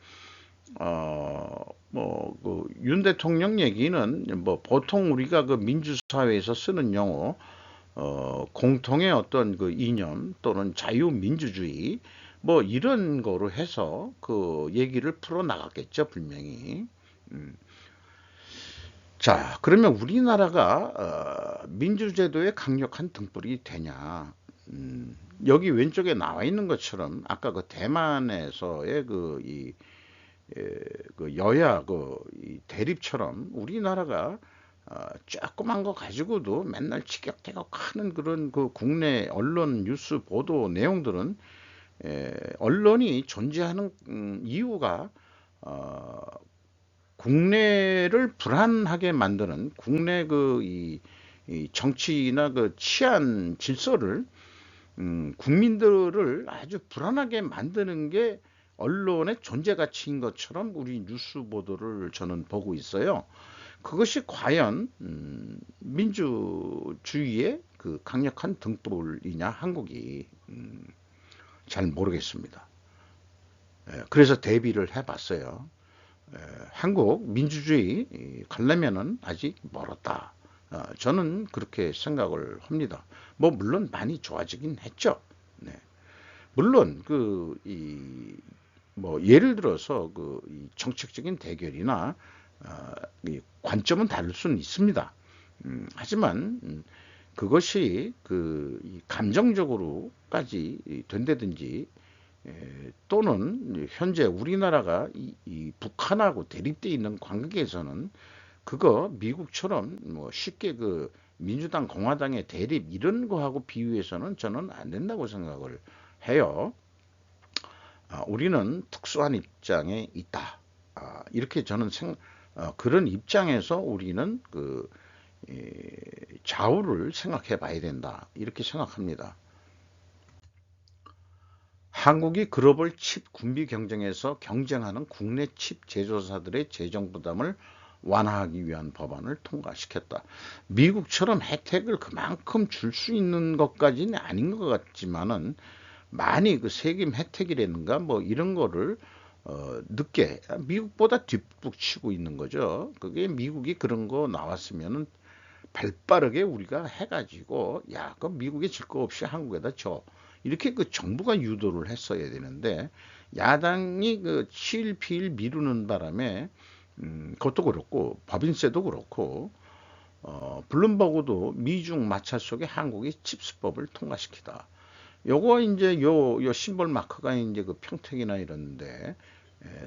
A: 윤 대통령 얘기는 보통 우리가 민주사회에서 쓰는 용어 공통의 어떤 이념 또는 자유민주주의 이런 거로 해서 얘기를 풀어 나갔겠죠 분명히. 자, 그러면 우리나라가 민주제도의 강력한 등불이 되냐? 여기 왼쪽에 나와 있는 것처럼 아까 대만에서의 여야 이 대립처럼 우리나라가 조그만 거 가지고도 맨날 티격태격하는 그런 국내 언론 뉴스 보도 내용들은 언론이 존재하는 이유가 국내를 불안하게 만드는 국내 이 정치나 치안 질서를 국민들을 아주 불안하게 만드는 게 언론의 존재 가치인 것처럼 우리 뉴스 보도를 저는 보고 있어요. 그것이 과연 민주주의의 강력한 등불이냐 한국이 잘 모르겠습니다. 그래서 대비를 해봤어요. 한국 민주주의 가려면은 아직 멀었다. 저는 그렇게 생각을 합니다. 물론 많이 좋아지긴 했죠. 네. 물론 예를 들어서 이 정책적인 대결이나 이 관점은 다를 수는 있습니다. 하지만 그것이 이 감정적으로까지 된다든지 또는 현재 우리나라가 이 북한하고 대립되어 있는 관계에서는 그거 미국처럼 쉽게 민주당 공화당의 대립 이런 거하고 비유해서는 저는 안 된다고 생각을 해요. 우리는 특수한 입장에 있다. 이렇게 저는 그런 입장에서 우리는 좌우를 생각해 봐야 된다. 이렇게 생각합니다. 한국이 글로벌 칩 군비 경쟁에서 경쟁하는 국내 칩 제조사들의 재정 부담을 완화하기 위한 법안을 통과시켰다. 미국처럼 혜택을 그만큼 줄 수 있는 것까지는 아닌 것 같지만은 많이 세금 혜택이라든가 이런 거를 늦게 미국보다 뒷북 치고 있는 거죠. 그게 미국이 그런 거 나왔으면은 발빠르게 우리가 해가지고 야, 그 미국에 질 거 없이 한국에다 줘. 이렇게 그 정부가 유도를 했어야 되는데 야당이 그 치일피일 미루는 바람에 그것도 그렇고 법인세도 그렇고 블룸버그도 미중 마찰 속에 한국이 칩스법을 통과시키다. 요거 이제 요 심볼 마크가 이제 그 평택이나 이런데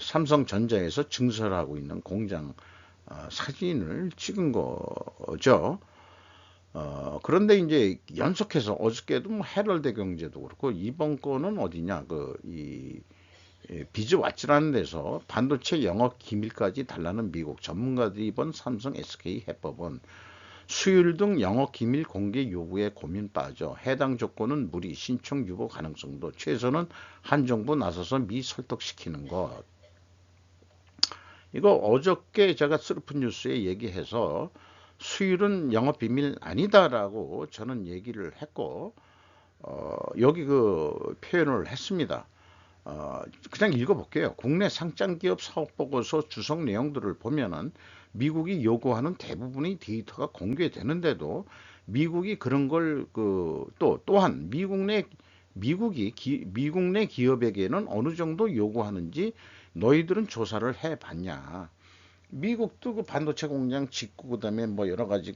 A: 삼성전자에서 증설하고 있는 공장 사진을 찍은 거죠. 그런데 이제 연속해서 어저께도 뭐 헤럴드 경제도 그렇고 이번 거는 어디냐 이 비즈 왓츠라는 데서 반도체 영업 기밀까지 달라는 미국 전문가들이 본 삼성 SK 해법은 수율 등 영업 기밀 공개 요구에 고민 빠져 해당 조건은 무리 신청 유보 가능성도 최소는 한 정부 나서서 미 설득시키는 것. 이거 어저께 제가 슬픈 뉴스에 얘기해서 수율은 영업 비밀 아니다라고 저는 얘기를 했고 여기 그 표현을 했습니다. 그냥 읽어볼게요. 국내 상장기업 사업보고서 주석 내용들을 보면은 미국이 요구하는 대부분의 데이터가 공개되는데도 미국이 그런 걸 또한 미국 내 기업에게는 어느 정도 요구하는지 너희들은 조사를 해봤냐? 미국도 그 반도체 공장 짓고 그다음에 뭐 여러 가지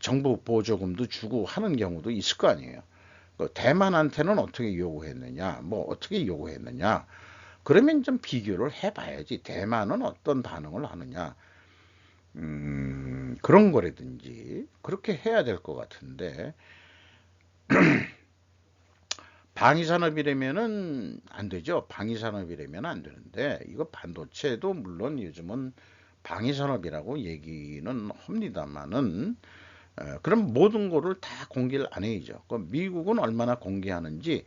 A: 정부 보조금도 주고 하는 경우도 있을 거 아니에요. 그 대만한테는 어떻게 요구했느냐, 뭐 어떻게 요구했느냐. 그러면 좀 비교를 해봐야지. 대만은 어떤 반응을 하느냐. 그런 거라든지 그렇게 해야 될 것 같은데 방위산업이라면은 안 되죠. 방위산업이라면 안 되는데 이거 반도체도 물론 요즘은 방위산업이라고 얘기는 합니다만은 그럼 모든 거를 다 공개를 안 해야죠. 미국은 얼마나 공개하는지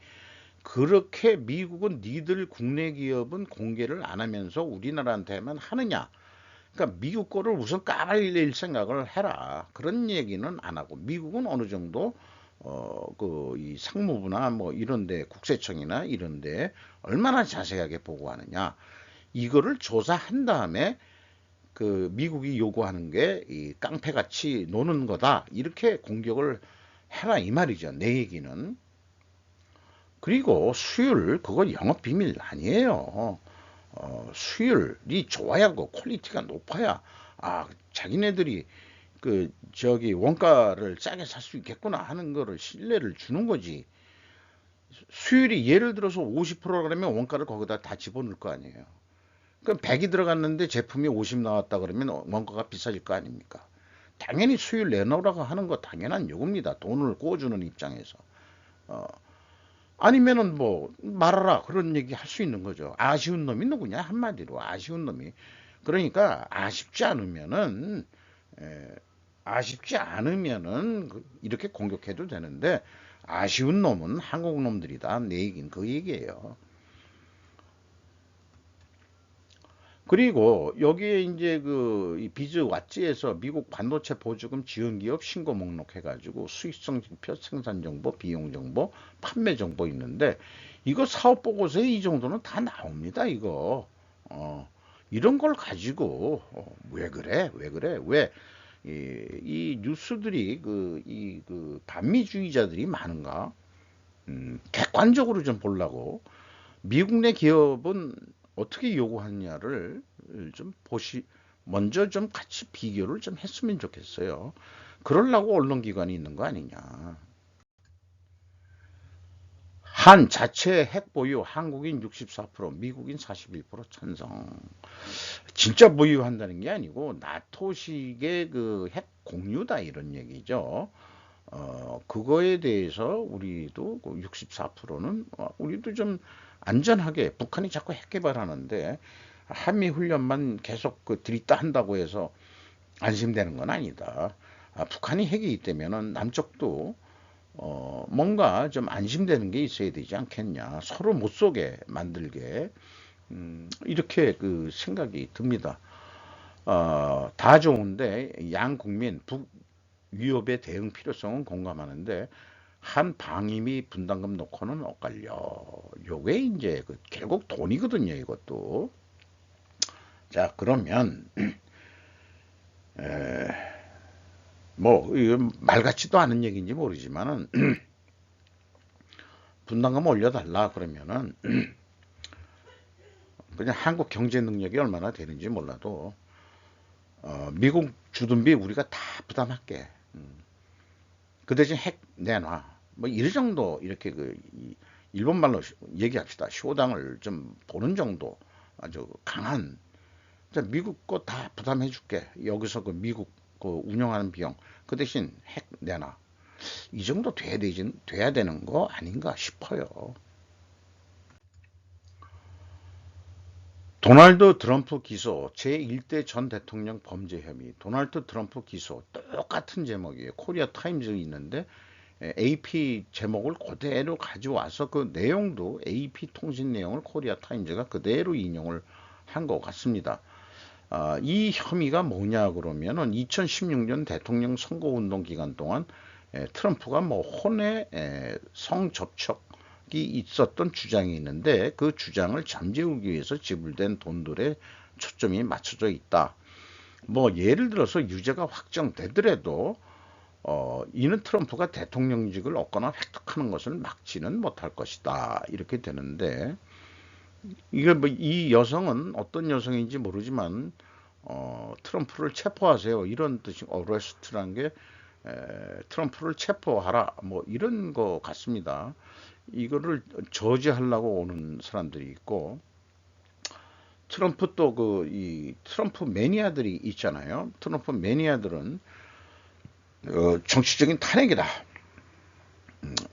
A: 그렇게 미국은 니들 국내 기업은 공개를 안 하면서 우리나라한테만 하느냐. 그러니까 미국 거를 우선 까발릴 생각을 해라. 그런 얘기는 안 하고 미국은 어느 정도 이 상무부나 뭐 이런데 국세청이나 이런데 얼마나 자세하게 보고하느냐. 이거를 조사한 다음에 그 미국이 요구하는 게 이 깡패같이 노는 거다. 이렇게 공격을 해라 이 말이죠. 내 얘기는. 그리고 수율 그거 영업 비밀 아니에요. 수율이 좋아야 그 퀄리티가 높아야 자기네들이 그 저기 원가를 싸게 살 수 있겠구나 하는 거를 신뢰를 주는 거지. 수율이 예를 들어서 50% 그러면 원가를 거기다 다 집어넣을 거 아니에요. 그럼 100이 들어갔는데 제품이 50 나왔다 그러면 원가가 비싸질 거 아닙니까? 당연히 수율 내놓으라고 하는 거 당연한 요구입니다. 돈을 꿔주는 입장에서. 어, 아니면은 뭐 말하라 그런 얘기 할 수 있는 거죠. 아쉬운 놈이 누구냐 한마디로 아쉬운 놈이. 그러니까 에, 아쉽지 않으면은 이렇게 공격해도 되는데 아쉬운 놈은 한국 놈들이다. 내 얘기는 그 얘기예요. 그리고 여기에 이제 이 비즈 왓지에서 미국 반도체 보조금 지원 기업 신고 목록 해가지고 수익성 지표, 생산 정보, 비용 정보, 판매 정보 있는데 이거 사업 보고서에 이 정도는 다 나옵니다. 이거 이런 걸 가지고 왜 그래? 왜 그래? 왜 이 뉴스들이 반미주의자들이 많은가? 객관적으로 좀 보려고 미국 내 기업은 어떻게 요구하느냐를 좀 먼저 좀 같이 비교를 좀 했으면 좋겠어요. 그러려고 언론기관이 있는 거 아니냐. 한 자체 핵 보유 한국인 64%, 미국인 41% 찬성. 진짜 보유한다는 게 아니고 나토식의 그 핵 공유다 이런 얘기죠. 그거에 대해서 우리도 64%는 우리도 좀 안전하게 북한이 자꾸 핵 개발하는데 한미 훈련만 계속 들이따 한다고 해서 안심되는 건 아니다. 북한이 핵이 있다면은 남쪽도 뭔가 좀 안심되는 게 있어야 되지 않겠냐. 서로 못 쏘게 만들게 이렇게 그 생각이 듭니다. 다 좋은데 양 국민 북 위협의 대응 필요성은 공감하는데 한 방임이 분담금 놓고는 엇갈려. 요게 이제 결국 돈이거든요, 이것도. 자, 그러면 뭐 이건 말 같지도 않은 얘기인지 모르지만은 분담금 올려달라 그러면은 그냥 한국 경제 능력이 얼마나 되는지 몰라도 미국 주둔비 우리가 다 부담할게. 그 대신 핵 내놔. 뭐 이 정도 이렇게 일본 말로 얘기합시다. 쇼당을 좀 보는 정도 아주 강한. 미국 거 다 부담해 줄게. 여기서 미국 운영하는 비용. 그 대신 핵 내놔. 이 정도 돼야 되는 거 아닌가 싶어요. 도널드 트럼프 기소, 제1대 전 대통령 범죄 혐의, 도널드 트럼프 기소, 똑같은 제목이에요. 코리아 타임즈 있는데 AP 제목을 그대로 가져와서 그 내용도 AP 통신 내용을 코리아 타임즈가 그대로 인용을 한 것 같습니다. 이 혐의가 뭐냐 그러면은 2016년 대통령 선거운동 기간 동안 트럼프가 뭐 혼외 성접촉이 있었던 주장이 있는데 그 주장을 잠재우기 위해서 지불된 돈들에 초점이 맞춰져 있다. 뭐 예를 들어서 유죄가 확정되더라도 이는 트럼프가 대통령직을 얻거나 획득하는 것을 막지는 못할 것이다. 이렇게 되는데 이게 뭐 이 여성은 어떤 여성인지 모르지만 트럼프를 체포하세요. 이런 뜻이 어레스트란 게 트럼프를 체포하라. 뭐 이런 거 같습니다. 이거를 저지하려고 오는 사람들이 있고 트럼프 또 이 트럼프 매니아들이 있잖아요. 트럼프 매니아들은 정치적인 탄핵이다.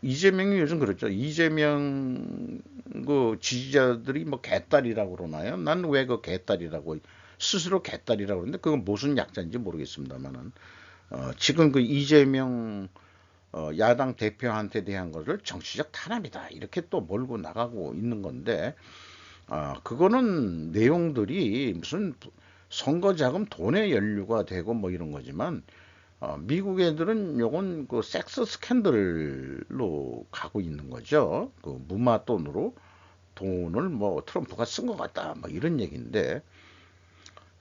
A: 이재명이 요즘 그렇죠. 이재명 지지자들이 뭐 개딸이라고 그러나요? 난 왜 개딸이라고 스스로 개딸이라고 그러는데 그건 무슨 약자인지 모르겠습니다만은 지금 이재명 야당 대표한테 대한 것을 정치적 탄압이다 이렇게 또 몰고 나가고 있는 건데 그거는 내용들이 무슨 선거 자금 돈의 연류가 되고 뭐 이런 거지만 미국 애들은 요건 섹스 스캔들로 가고 있는 거죠. 무마 돈을 뭐 트럼프가 쓴 것 같다 뭐 이런 얘기인데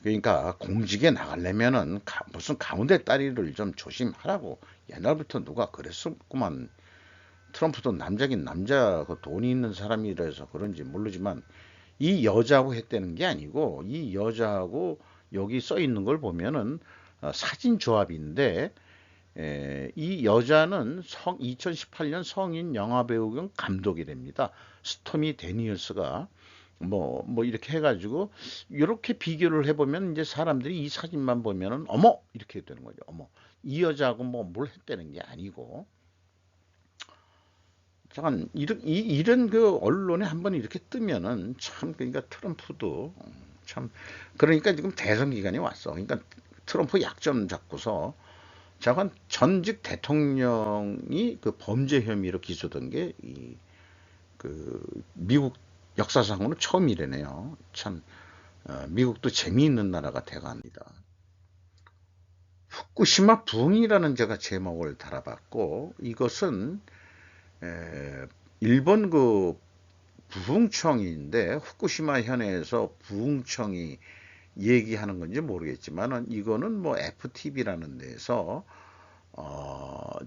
A: 그러니까 공직에 나가려면은 무슨 가문대 딸이를 좀 조심하라고 옛날부터 누가 그랬었구만. 트럼프도 남자긴 남자 돈이 있는 사람이라서 그런지 모르지만 이 여자하고 했다는 게 아니고 이 여자하고 여기 써 있는 걸 보면은 사진 조합인데 이 여자는 2018년 성인 영화배우 겸 감독이 됩니다. 스토미 데니얼스가 뭐 이렇게 해가지고 이렇게 비교를 해보면 이제 사람들이 이 사진만 보면은 어머 이렇게 되는 거죠. 어머 이 여자하고 뭐 뭘 했다는 게 아니고 잠깐 이런 언론에 한번 이렇게 뜨면은 참 그러니까 트럼프도 참 그러니까 지금 대선 기간이 왔어. 그러니까 트럼프 약점 잡고서 잠깐 전직 대통령이 범죄 혐의로 기소된 게 미국 역사상으로 처음이래네요. 참 미국도 재미있는 나라가 돼갑니다. 후쿠시마 부흥이라는 제가 제목을 달아봤고 이것은 일본 부흥청인데 후쿠시마 현에서 부흥청이 얘기하는 건지 모르겠지만 이거는 뭐 FTV라는 데서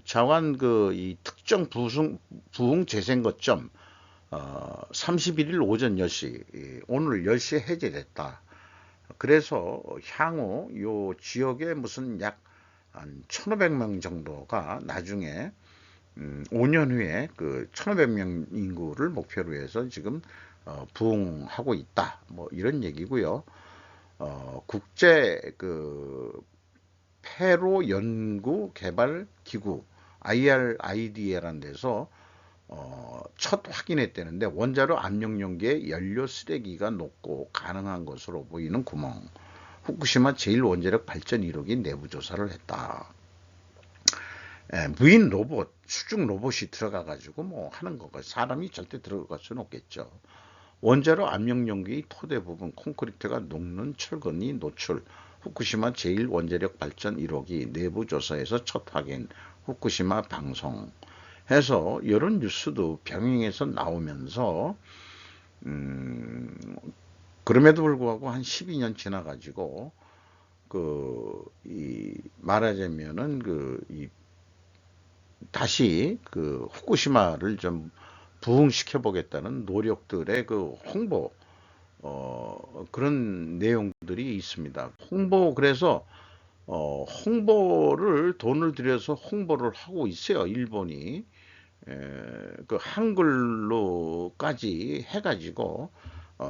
A: 자관 이 특정 부흥 재생 거점 31일 오전 10시 오늘 10시에 해제됐다. 그래서 향후 요 지역에 무슨 약 한 1,500명 정도가 나중에 5년 후에 1,500명 인구를 목표로 해서 지금 부흥하고 있다. 뭐 이런 얘기고요. 국제 폐로 연구 개발 기구 IRIDA라는 데서 첫 확인했다는데 원자로 압력 용기에 연료 쓰레기가 녹고 가능한 것으로 보이는 구멍. 후쿠시마 제1원자력 발전 1호기 내부 조사를 했다. 무인 로봇, 수중 로봇이 들어가 가지고 뭐 하는 거가 사람이 절대 들어갈 수는 없겠죠. 원자로 압력 용기의 토대 부분 콘크리트가 녹는 철근이 노출. 후쿠시마 제1원자력 발전 1호기 내부 조사에서 첫 확인. 후쿠시마 방송. 해서 여러 뉴스도 병행해서 나오면서 그럼에도 불구하고 한 12년 지나가지고 이 말하자면은 다시 후쿠시마를 좀 부흥시켜 보겠다는 노력들의 홍보 그런 내용들이 있습니다. 그래서 홍보를 돈을 들여서 홍보를 하고 있어요. 일본이 한글로까지 해가지고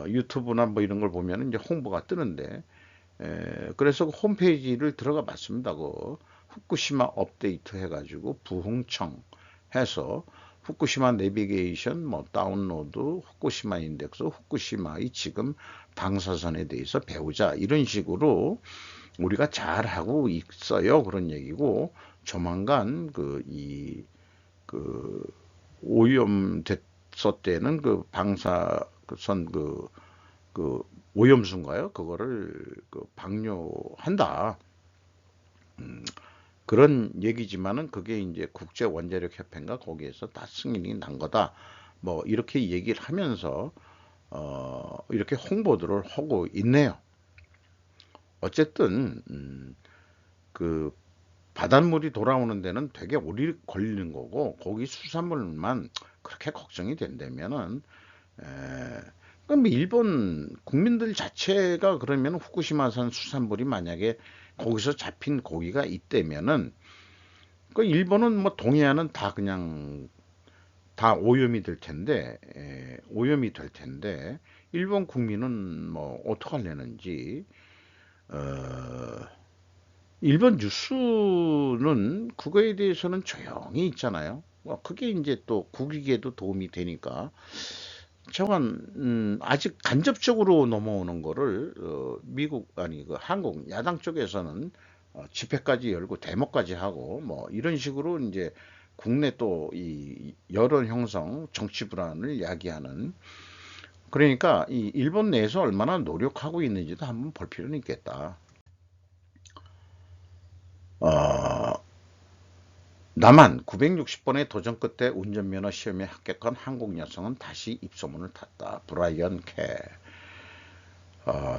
A: 유튜브나 뭐 이런 걸 보면 이제 홍보가 뜨는데 그래서 홈페이지를 들어가 봤습니다. 후쿠시마 업데이트 해가지고 부흥청 해서 후쿠시마 내비게이션 뭐 다운로드 후쿠시마 인덱스 후쿠시마의 지금 방사선에 대해서 배우자 이런 식으로 우리가 잘하고 있어요. 그런 얘기고 조만간 오염됐었대는 방사선 오염수인가요? 그거를 방류한다. 그런 얘기지만은 그게 이제 국제원자력협회인가 거기에서 다 승인이 난 거다. 뭐 이렇게 얘기를 하면서 이렇게 홍보들을 하고 있네요. 어쨌든 그 바닷물이 돌아오는 데는 되게 오래 걸리는 거고 거기 수산물만 그렇게 걱정이 된다면은 그럼 일본 국민들 자체가 그러면 후쿠시마산 수산물이 만약에 거기서 잡힌 고기가 있다면은 일본은 뭐 동해안은 다 그냥 다 오염이 될 텐데 일본 국민은 뭐 어떡하려는지 일본 뉴스는 그거에 대해서는 조용히 있잖아요. 그게 이제 또 국익에도 도움이 되니까 저건 아직 간접적으로 넘어오는 거를 미국 아니 한국 야당 쪽에서는 집회까지 열고 데모까지 하고 뭐 이런 식으로 이제 국내 또 이 여론 형성, 정치 불안을 야기하는 그러니까 이 일본 내에서 얼마나 노력하고 있는지도 한번 볼 필요는 있겠다. 어, 남한 960번의 도전 끝에 운전면허 시험에 합격한 한국 여성은 다시 입소문을 탔다. 브라이언 캐.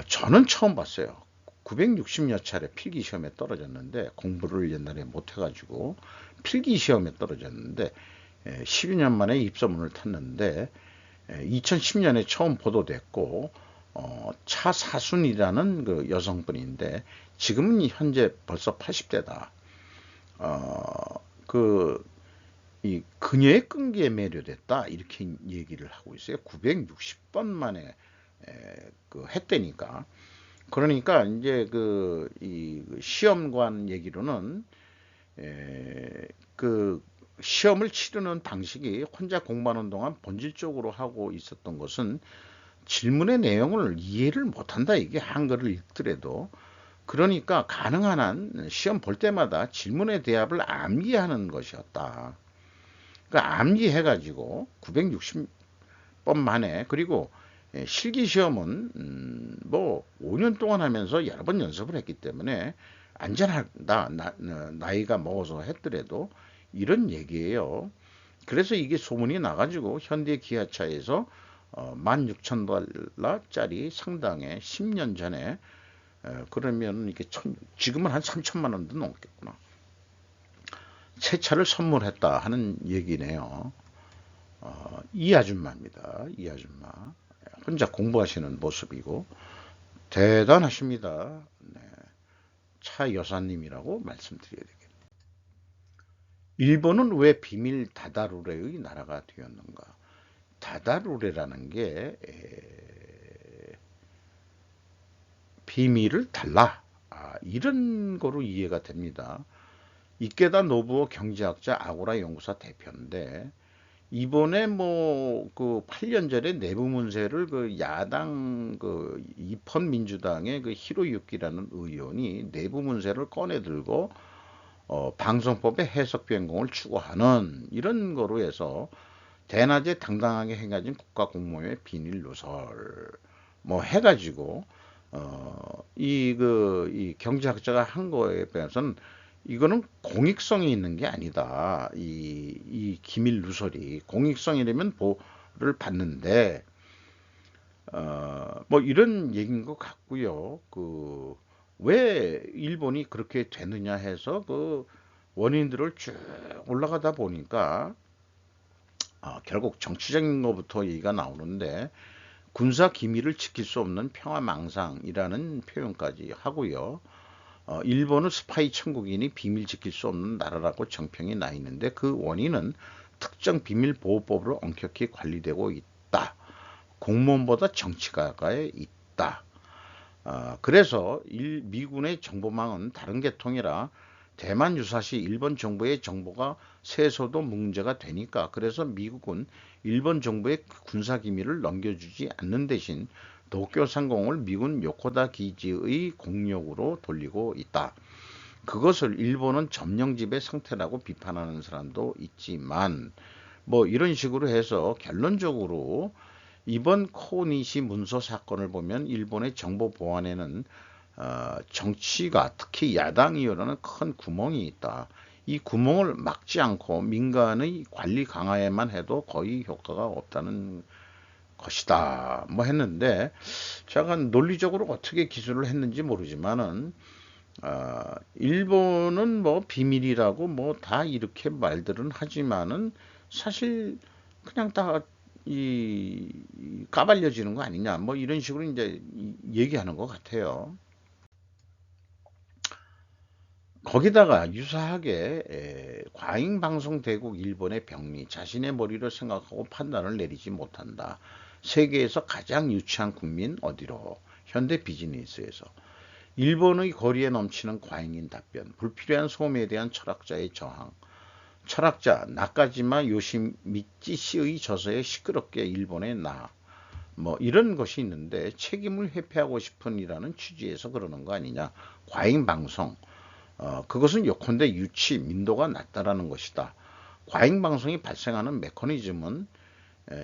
A: 저는 처음 봤어요. 960여 차례 필기 시험에 떨어졌는데 공부를 옛날에 못해가지고 필기 시험에 떨어졌는데 12년 만에 입소문을 탔는데 2010년에 처음 보도됐고 차사순이라는 여성분인데 지금은 현재 벌써 80대다. 이 그녀의 끈기에 매료됐다 이렇게 얘기를 하고 있어요. 960번 만에 했다니까. 그러니까 이제 이 시험관 얘기로는 그 시험을 치르는 방식이 혼자 공부하는 동안 본질적으로 하고 있었던 것은 질문의 내용을 이해를 못한다. 이게 한글을 읽더라도. 그러니까 가능한 한 시험 볼 때마다 질문의 대답을 암기하는 것이었다. 그러니까 암기해가지고 960번 만에 그리고 실기 시험은 뭐 5년 동안 하면서 여러 번 연습을 했기 때문에 안전하다. 나이가 먹어서 했더라도 이런 얘기예요. 그래서 이게 소문이 나가지고 현대 기아차에서 16,000달러짜리 상당의 10년 전에 그러면 이게 지금은 한 3천만 원도 넘겠구나. 새 차를 선물했다 하는 얘기네요. 이 아줌마입니다. 이 아줌마. 혼자 공부하시는 모습이고 대단하십니다. 네, 차 여사님이라고 말씀드려야 되겠네요. 일본은 왜 비밀 다다루레의 나라가 되었는가? 다다루레라는 게 비밀을 달라. 이런 거로 이해가 됩니다. 이케다 노부오 경제학자 아고라 연구사 대표인데 이번에 뭐 8년 전에 내부 문제를 야당 입헌 민주당의 히로유키라는 의원이 내부 문제를 꺼내 들고 방송법의 해석 변경을 추구하는 이런 거로 해서 대낮에 당당하게 행해진 국가 공무원의 비밀 누설 뭐 해가지고 이 경제학자가 한 거에 비해서는 이거는 공익성이 있는 게 아니다. 이 기밀 누설이 공익성이라면 보호를 받는데 뭐 이런 얘기인 것 같고요. 왜 일본이 그렇게 되느냐 해서 그 원인들을 쭉 올라가다 보니까 결국 정치적인 것부터 얘기가 나오는데 군사 기밀을 지킬 수 없는 평화망상이라는 표현까지 하고요. 일본은 스파이 천국이니 비밀 지킬 수 없는 나라라고 정평이 나 있는데 그 원인은 특정 비밀보호법으로 엄격히 관리되고 있다. 공무원보다 정치가에 있다. 그래서 미군의 정보망은 다른 계통이라 대만 유사시 일본 정부의 정보가 세서도 문제가 되니까 그래서 미국은 일본 정부의 군사 기밀을 넘겨주지 않는 대신 도쿄 상공을 미군 요코다 기지의 공역으로 돌리고 있다. 그것을 일본은 점령지배 상태라고 비판하는 사람도 있지만 뭐 이런 식으로 해서 결론적으로 이번 코니시 문서 사건을 보면 일본의 정보 보안에는 정치가 특히 야당이 열어는 큰 구멍이 있다. 이 구멍을 막지 않고 민간의 관리 강화에만 해도 거의 효과가 없다는 것이다. 뭐 했는데 제가 논리적으로 어떻게 기술을 했는지 모르지만은 일본은 뭐 비밀이라고 뭐 다 이렇게 말들은 하지만은 사실 그냥 다 까발려지는 거 아니냐 뭐 이런 식으로 이제 얘기하는 것 같아요. 거기다가 유사하게 과잉 방송대국 일본의 병리 자신의 머리로 생각하고 판단을 내리지 못한다. 세계에서 가장 유치한 국민 어디로? 현대 비즈니스에서. 일본의 거리에 넘치는 과잉인 답변, 불필요한 소음에 대한 철학자의 저항. 철학자 나카지마 요시미치 씨의 저서에 시끄럽게 일본의 뭐 이런 것이 있는데 책임을 회피하고 싶은 이라는 취지에서 그러는 거 아니냐. 과잉 방송. 그것은 요컨대 유치, 민도가 낮다라는 것이다. 과잉 방송이 발생하는 메커니즘은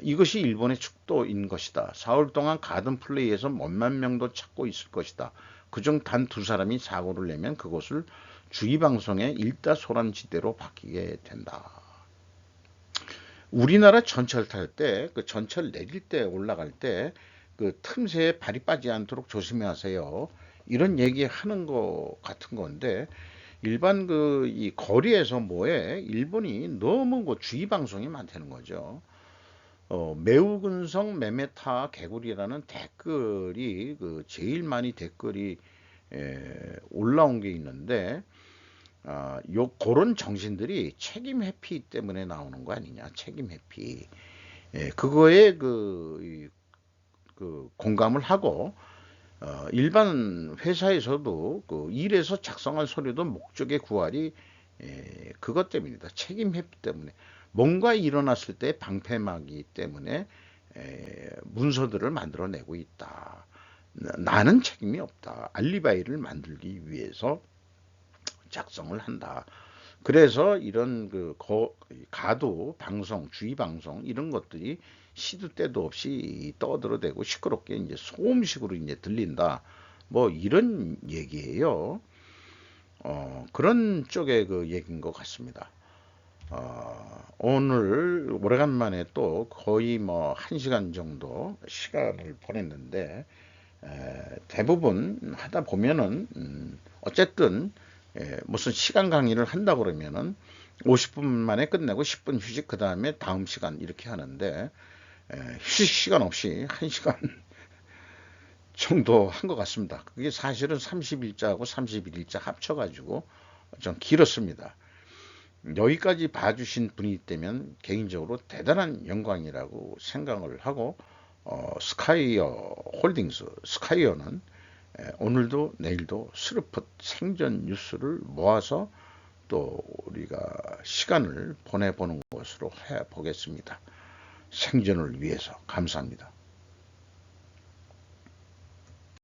A: 이것이 일본의 축도인 것이다. 4월 동안 가든 플레이에서 몇만 명도 찾고 있을 것이다. 그중 단 두 사람이 사고를 내면 그것을 주의 방송의 일다소란지대로 바뀌게 된다. 우리나라 전철 탈 때, 그 전철 내릴 때 올라갈 때, 그 틈새에 발이 빠지지 않도록 조심하세요. 이런 얘기 하는 거 같은 건데, 일반 이 거리에서 뭐해? 일본이 너무 주의 방송이 많다는 거죠. 매우 근성 매메타 개구리라는 댓글이 제일 많이 댓글이 올라온 게 있는데 그런 정신들이 책임 회피 때문에 나오는 거 아니냐. 책임 회피. 그거에 공감을 하고 일반 회사에서도 일에서 작성한 서류도 목적의 구할이 그것 때문이다. 책임 회피 때문에. 뭔가 일어났을 때 방패막이 때문에 문서들을 만들어내고 있다. 나는 책임이 없다. 알리바이를 만들기 위해서 작성을 한다. 그래서 이런 가도 방송, 주의 방송 이런 것들이 시도 때도 없이 떠들어대고 시끄럽게 이제 소음식으로 이제 들린다. 뭐 이런 얘기예요. 그런 쪽의 얘기인 것 같습니다. 오늘 오래간만에 또 거의 뭐 1시간 정도 시간을 보냈는데 대부분 하다 보면은 어쨌든 무슨 시간 강의를 한다 그러면은 50분 만에 끝내고 10분 휴식 그 다음에 다음 시간 이렇게 하는데 휴식 시간 없이 1시간 정도 한 것 같습니다. 그게 사실은 30일자하고 31일자 합쳐가지고 좀 길었습니다. 여기까지 봐주신 분이 있다면 개인적으로 대단한 영광이라고 생각을 하고 스카이어 홀딩스 스카이어는 오늘도 내일도 스루펫 생전 뉴스를 모아서 또 우리가 시간을 보내보는 것으로 해보겠습니다. 생존을 위해서 감사합니다.